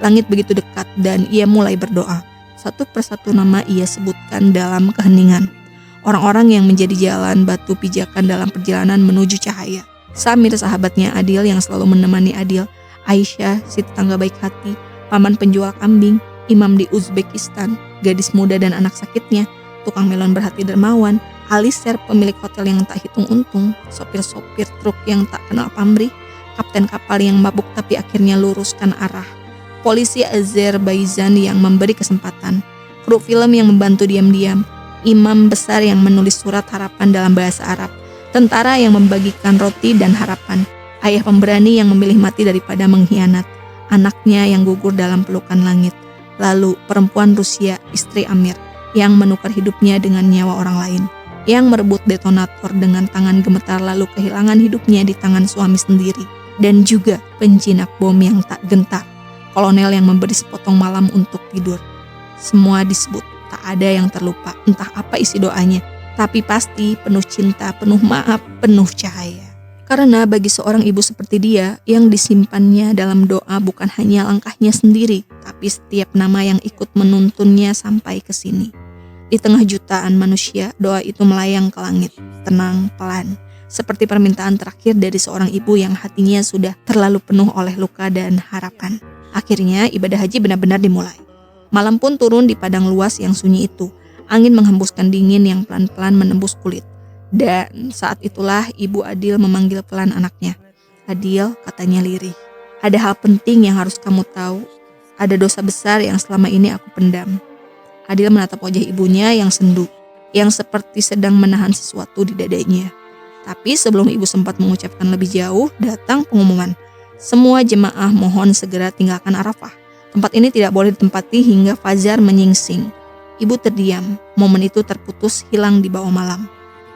Langit begitu dekat dan ia mulai berdoa. Satu persatu nama ia sebutkan dalam keheningan. Orang-orang yang menjadi jalan batu pijakan dalam perjalanan menuju cahaya. Samir sahabatnya Adil yang selalu menemani Adil, Aisyah si tetangga baik hati, paman penjual kambing, imam di Uzbekistan, gadis muda dan anak sakitnya, tukang melon berhati dermawan, Alisher pemilik hotel yang tak hitung untung, sopir-sopir truk yang tak kenal pamrih, kapten kapal yang mabuk tapi akhirnya luruskan arah, polisi Azerbaijan yang memberi kesempatan, kru film yang membantu diam-diam, imam besar yang menulis surat harapan dalam bahasa Arab, tentara yang membagikan roti dan harapan, ayah pemberani yang memilih mati daripada mengkhianat, anaknya yang gugur dalam pelukan langit, lalu perempuan Rusia, istri Amir, yang menukar hidupnya dengan nyawa orang lain, yang merebut detonator dengan tangan gemetar lalu kehilangan hidupnya di tangan suami sendiri, dan juga penjinak bom yang tak gentar, kolonel yang memberi sepotong malam untuk tidur. Semua disebut, tak ada yang terlupa, entah apa isi doanya, tapi pasti penuh cinta, penuh maaf, penuh cahaya. Karena bagi seorang ibu seperti dia, yang disimpannya dalam doa bukan hanya langkahnya sendiri, tapi setiap nama yang ikut menuntunnya sampai ke sini. Di tengah jutaan manusia, doa itu melayang ke langit, tenang, pelan, seperti permintaan terakhir dari seorang ibu yang hatinya sudah terlalu penuh oleh luka dan harapan. Akhirnya ibadah haji benar-benar dimulai. Malam pun turun di padang luas yang sunyi itu. Angin menghembuskan dingin yang pelan-pelan menembus kulit. Dan saat itulah Ibu Adil memanggil pelan anaknya. "Adil," katanya lirih, "ada hal penting yang harus kamu tahu. Ada dosa besar yang selama ini aku pendam." Adil menatap wajah ibunya yang sendu, yang seperti sedang menahan sesuatu di dadanya. Tapi sebelum ibu sempat mengucapkan lebih jauh, datang pengumuman. "Semua jemaah mohon segera tinggalkan Arafah. Tempat ini tidak boleh ditempati hingga fajar menyingsing." Ibu terdiam, momen itu terputus hilang di bawah malam.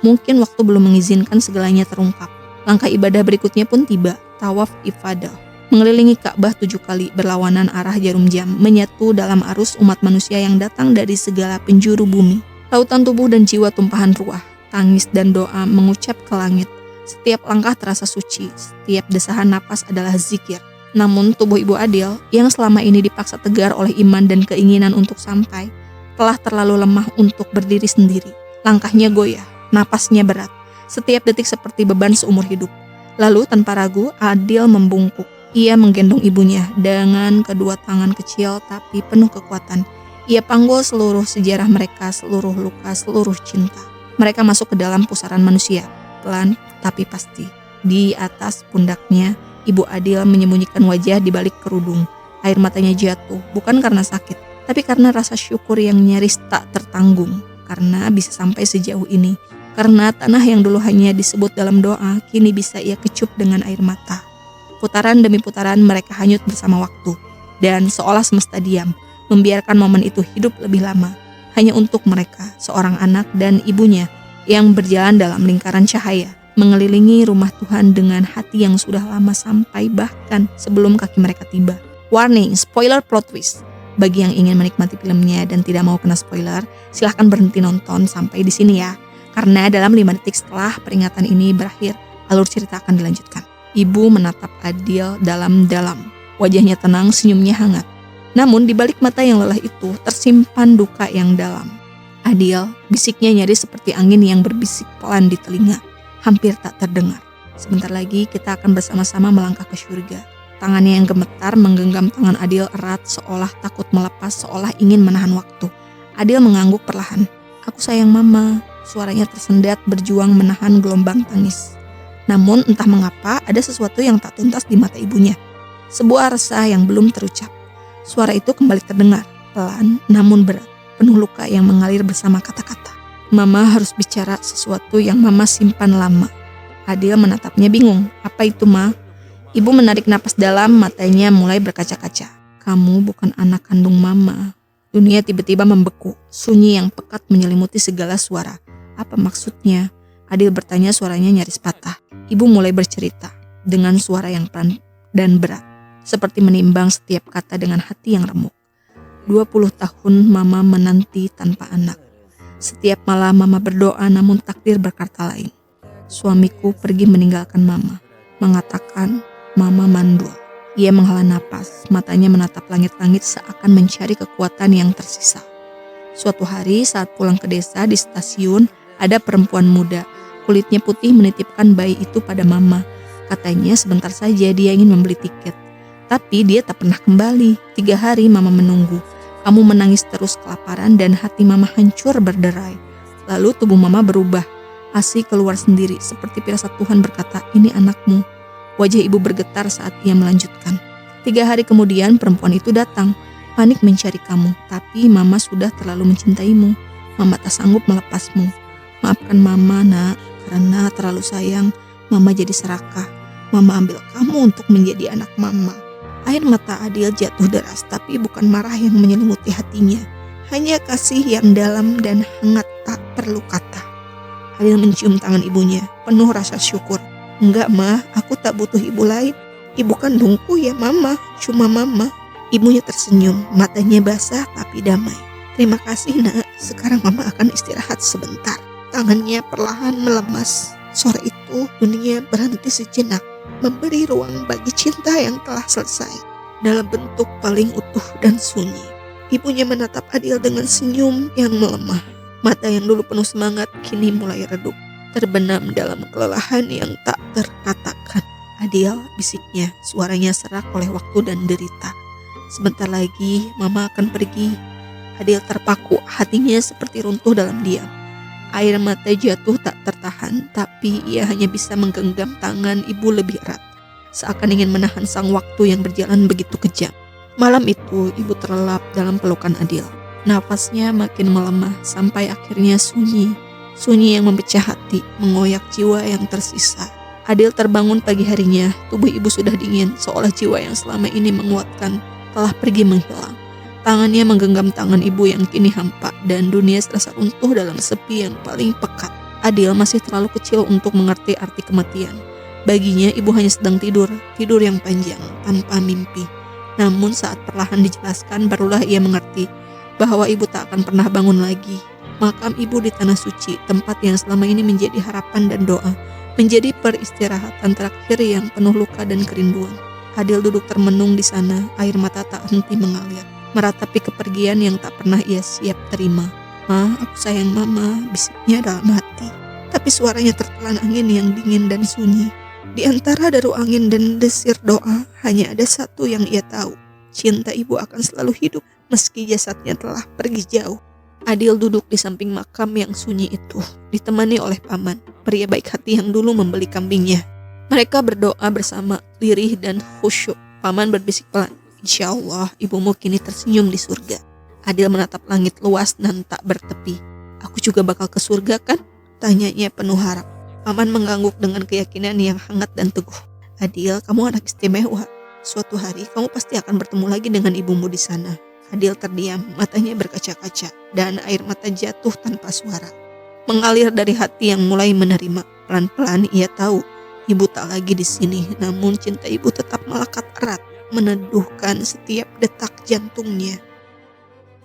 Mungkin waktu belum mengizinkan segalanya terungkap. Langkah ibadah berikutnya pun tiba, tawaf ifadah. Mengelilingi Ka'bah 7 kali berlawanan arah jarum jam, menyatu dalam arus umat manusia yang datang dari segala penjuru bumi. Lautan tubuh dan jiwa tumpahan ruah, tangis dan doa mengucap ke langit. Setiap langkah terasa suci, setiap desahan napas adalah zikir. Namun tubuh Ibu Adil yang selama ini dipaksa tegar oleh iman dan keinginan untuk sampai, telah terlalu lemah untuk berdiri sendiri. Langkahnya goyah, napasnya berat, setiap detik seperti beban seumur hidup. Lalu tanpa ragu, Adil membungkuk. Ia menggendong ibunya dengan kedua tangan kecil tapi penuh kekuatan. Ia panggul seluruh sejarah mereka, seluruh luka, seluruh cinta. Mereka masuk ke dalam pusaran manusia, pelan tapi pasti. Di atas pundaknya, Ibu Adil menyembunyikan wajah di balik kerudung. Air matanya jatuh, bukan karena sakit, tapi karena rasa syukur yang nyaris tak tertanggung. Karena bisa sampai sejauh ini. Karena tanah yang dulu hanya disebut dalam doa, kini bisa ia kecup dengan air mata. Putaran demi putaran mereka hanyut bersama waktu. Dan seolah semesta diam, membiarkan momen itu hidup lebih lama. Hanya untuk mereka, seorang anak dan ibunya, yang berjalan dalam lingkaran cahaya, mengelilingi rumah Tuhan dengan hati yang sudah lama sampai bahkan sebelum kaki mereka tiba. Warning, spoiler plot twist. Bagi yang ingin menikmati filmnya dan tidak mau kena spoiler, silahkan berhenti nonton sampai di sini ya. Karena dalam 5 detik setelah peringatan ini berakhir, alur cerita akan dilanjutkan. Ibu menatap Adil dalam-dalam. Wajahnya tenang, senyumnya hangat. Namun di balik mata yang lelah itu tersimpan duka yang dalam. "Adil," bisiknya nyaris seperti angin yang berbisik pelan di telinga. Hampir tak terdengar. "Sebentar lagi kita akan bersama-sama melangkah ke surga." Tangannya yang gemetar menggenggam tangan Adil erat seolah takut melepas, seolah ingin menahan waktu. Adil mengangguk perlahan. "Aku sayang mama." Suaranya tersendat berjuang menahan gelombang tangis. Namun entah mengapa ada sesuatu yang tak tuntas di mata ibunya. Sebuah resah yang belum terucap. Suara itu kembali terdengar, pelan namun berat, penuh luka yang mengalir bersama kata-kata. "Mama harus bicara sesuatu yang mama simpan lama." Adil menatapnya bingung. "Apa itu, Ma?" Ibu menarik napas dalam, matanya mulai berkaca-kaca. "Kamu bukan anak kandung mama." Dunia tiba-tiba membeku, sunyi yang pekat menyelimuti segala suara. "Apa maksudnya?" Adil bertanya, suaranya nyaris patah. Ibu mulai bercerita dengan suara yang pelan dan berat, seperti menimbang setiap kata dengan hati yang remuk. 20 tahun mama menanti tanpa anak. Setiap malam mama berdoa namun takdir berkata lain. Suamiku pergi meninggalkan mama, mengatakan mama mandul. Ia menghela napas, matanya menatap langit-langit seakan mencari kekuatan yang tersisa. Suatu hari saat pulang ke desa di stasiun, ada perempuan muda, kulitnya putih menitipkan bayi itu pada mama. Katanya sebentar saja dia ingin membeli tiket. Tapi dia tak pernah kembali. 3 hari mama menunggu. Kamu menangis terus kelaparan dan hati mama hancur berderai. Lalu tubuh mama berubah. ASI keluar sendiri seperti firasat Tuhan berkata, "Ini anakmu." Wajah ibu bergetar saat ia melanjutkan. 3 hari kemudian perempuan itu datang. Panik mencari kamu, tapi mama sudah terlalu mencintaimu. Mama tak sanggup melepasmu. Maafkan mama, nak, karena terlalu sayang, mama jadi serakah. Mama ambil kamu untuk menjadi anak mama. Air mata Adil jatuh deras, tapi bukan marah yang menyelimuti hatinya. Hanya kasih yang dalam dan hangat tak perlu kata. Adil mencium tangan ibunya, penuh rasa syukur. "Enggak, Ma, aku tak butuh ibu lain. Ibu kandungku ya mama, cuma mama." Ibunya tersenyum, matanya basah tapi damai. "Terima kasih, nak, sekarang mama akan istirahat sebentar." Tangannya perlahan melemas, Sore itu dunia berhenti sejenak, memberi ruang bagi cinta yang telah selesai dalam bentuk paling utuh dan sunyi. Ibunya menatap Adil dengan senyum yang melemah. Mata yang dulu penuh semangat kini mulai redup, terbenam dalam kelelahan yang tak terkatakan. "Adil," bisiknya, suaranya serak oleh waktu dan derita. "Sebentar lagi mama akan pergi." Adil terpaku, hatinya seperti runtuh dalam diam. Air mata jatuh tak tertahan, tapi ia hanya bisa menggenggam tangan ibu lebih erat, seakan ingin menahan sang waktu yang berjalan begitu kejam. Malam itu ibu terlelap dalam pelukan Adil. Nafasnya makin melemah sampai akhirnya sunyi. Sunyi yang memecah hati, mengoyak jiwa yang tersisa. Adil terbangun pagi harinya, tubuh ibu sudah dingin, seolah jiwa yang selama ini menguatkan telah pergi menghilang. Tangannya menggenggam tangan ibu yang kini hampa dan dunia serasa runtuh dalam sepi yang paling pekat. Adil masih terlalu kecil untuk mengerti arti kematian. Baginya ibu hanya sedang tidur yang panjang, tanpa mimpi. Namun saat perlahan dijelaskan barulah ia mengerti bahwa ibu tak akan pernah bangun lagi. Makam ibu di Tanah Suci, tempat yang selama ini menjadi harapan dan doa, menjadi peristirahatan terakhir yang penuh luka dan kerinduan. Adil duduk termenung di sana, air mata tak henti mengalir, meratapi kepergian yang tak pernah ia siap terima. "Ma, aku sayang mama," bisiknya dalam hati. Tapi suaranya tertelan angin yang dingin dan sunyi. Di antara deru angin dan desir doa, hanya ada satu yang ia tahu. Cinta ibu akan selalu hidup meski jasadnya telah pergi jauh. Adil duduk di samping makam yang sunyi itu, ditemani oleh paman, pria baik hati yang dulu membeli kambingnya. Mereka berdoa bersama, lirih dan khusyuk. Paman berbisik pelan, "Insya Allah ibumu kini tersenyum di surga." Adil menatap langit luas dan tak bertepi. "Aku juga bakal ke surga kan?" tanyanya penuh harap. Paman mengangguk dengan keyakinan yang hangat dan teguh. "Adil, kamu anak istimewa. Suatu hari kamu pasti akan bertemu lagi dengan ibumu di sana." Adil terdiam, matanya berkaca-kaca, dan air mata jatuh tanpa suara. Mengalir dari hati yang mulai menerima. Pelan-pelan ia tahu, ibu tak lagi di sini, namun cinta ibu tetap melekat erat, meneduhkan setiap detak jantungnya.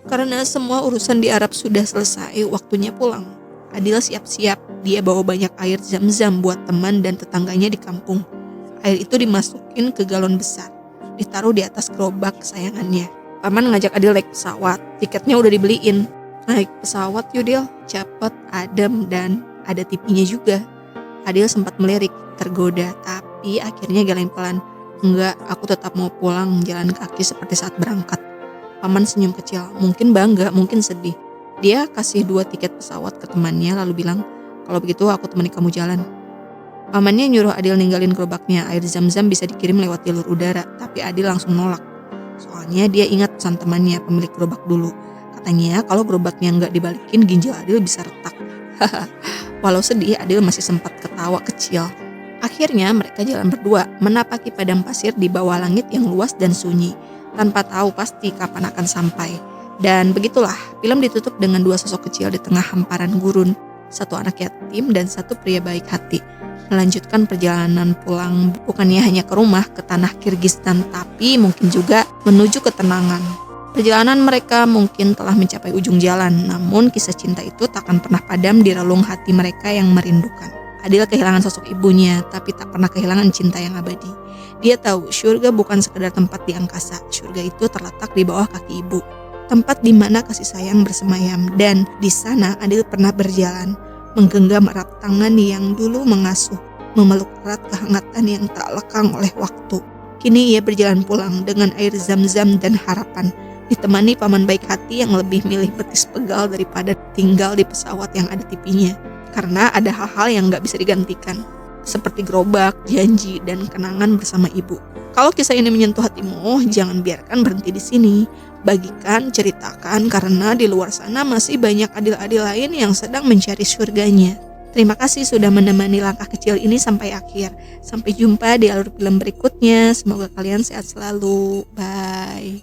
Karena semua urusan di Arab sudah selesai, waktunya pulang. Adil siap-siap, dia bawa banyak air zam-zam buat teman dan tetangganya di kampung. Air itu dimasukin ke galon besar, ditaruh di atas gerobak kesayangannya. Paman ngajak Adil naik pesawat, tiketnya udah dibeliin. "Naik pesawat yuk Dil, cepet, adem, dan ada TV-nya juga." Adil sempat melirik, tergoda, tapi akhirnya geleng pelan. "Enggak, aku tetap mau pulang jalan kaki seperti saat berangkat." Paman senyum kecil, mungkin bangga, mungkin sedih. Dia kasih 2 tiket pesawat ke temannya lalu bilang, "Kalau begitu aku temani kamu jalan." Pamannya nyuruh Adil ninggalin gerobaknya, air zam-zam bisa dikirim lewat jalur udara, tapi Adil langsung nolak. Soalnya dia ingat pesan temannya, pemilik gerobak dulu. Katanya kalau gerobaknya nggak dibalikin, ginjal Adil bisa retak. Walau sedih, Adil masih sempat ketawa kecil. Akhirnya mereka jalan berdua, menapaki padang pasir di bawah langit yang luas dan sunyi, tanpa tahu pasti kapan akan sampai. Dan begitulah, film ditutup dengan 2 sosok kecil di tengah hamparan gurun, satu anak yatim dan satu pria baik hati. Melanjutkan perjalanan pulang bukannya hanya ke rumah, ke tanah Kirgistan, tapi mungkin juga menuju ketenangan. Perjalanan mereka mungkin telah mencapai ujung jalan, namun kisah cinta itu takkan pernah padam di relung hati mereka yang merindukan. Adil kehilangan sosok ibunya, tapi tak pernah kehilangan cinta yang abadi. Dia tahu syurga bukan sekedar tempat di angkasa, syurga itu terletak di bawah kaki ibu. Tempat di mana kasih sayang bersemayam, dan di sana Adil pernah berjalan, menggenggam erat tangan yang dulu mengasuh, memeluk erat kehangatan yang tak lekang oleh waktu. Kini ia berjalan pulang dengan air zam-zam dan harapan, ditemani paman baik hati yang lebih milih betis pegal daripada tinggal di pesawat yang ada TV-nya. Karena ada hal-hal yang gak bisa digantikan, seperti gerobak, janji, dan kenangan bersama ibu. Kalau kisah ini menyentuh hatimu, jangan biarkan berhenti di sini. Bagikan, ceritakan, karena di luar sana masih banyak adil-adil lain yang sedang mencari surganya. Terima kasih sudah menemani langkah kecil ini sampai akhir. Sampai jumpa di alur film berikutnya. Semoga kalian sehat selalu. Bye.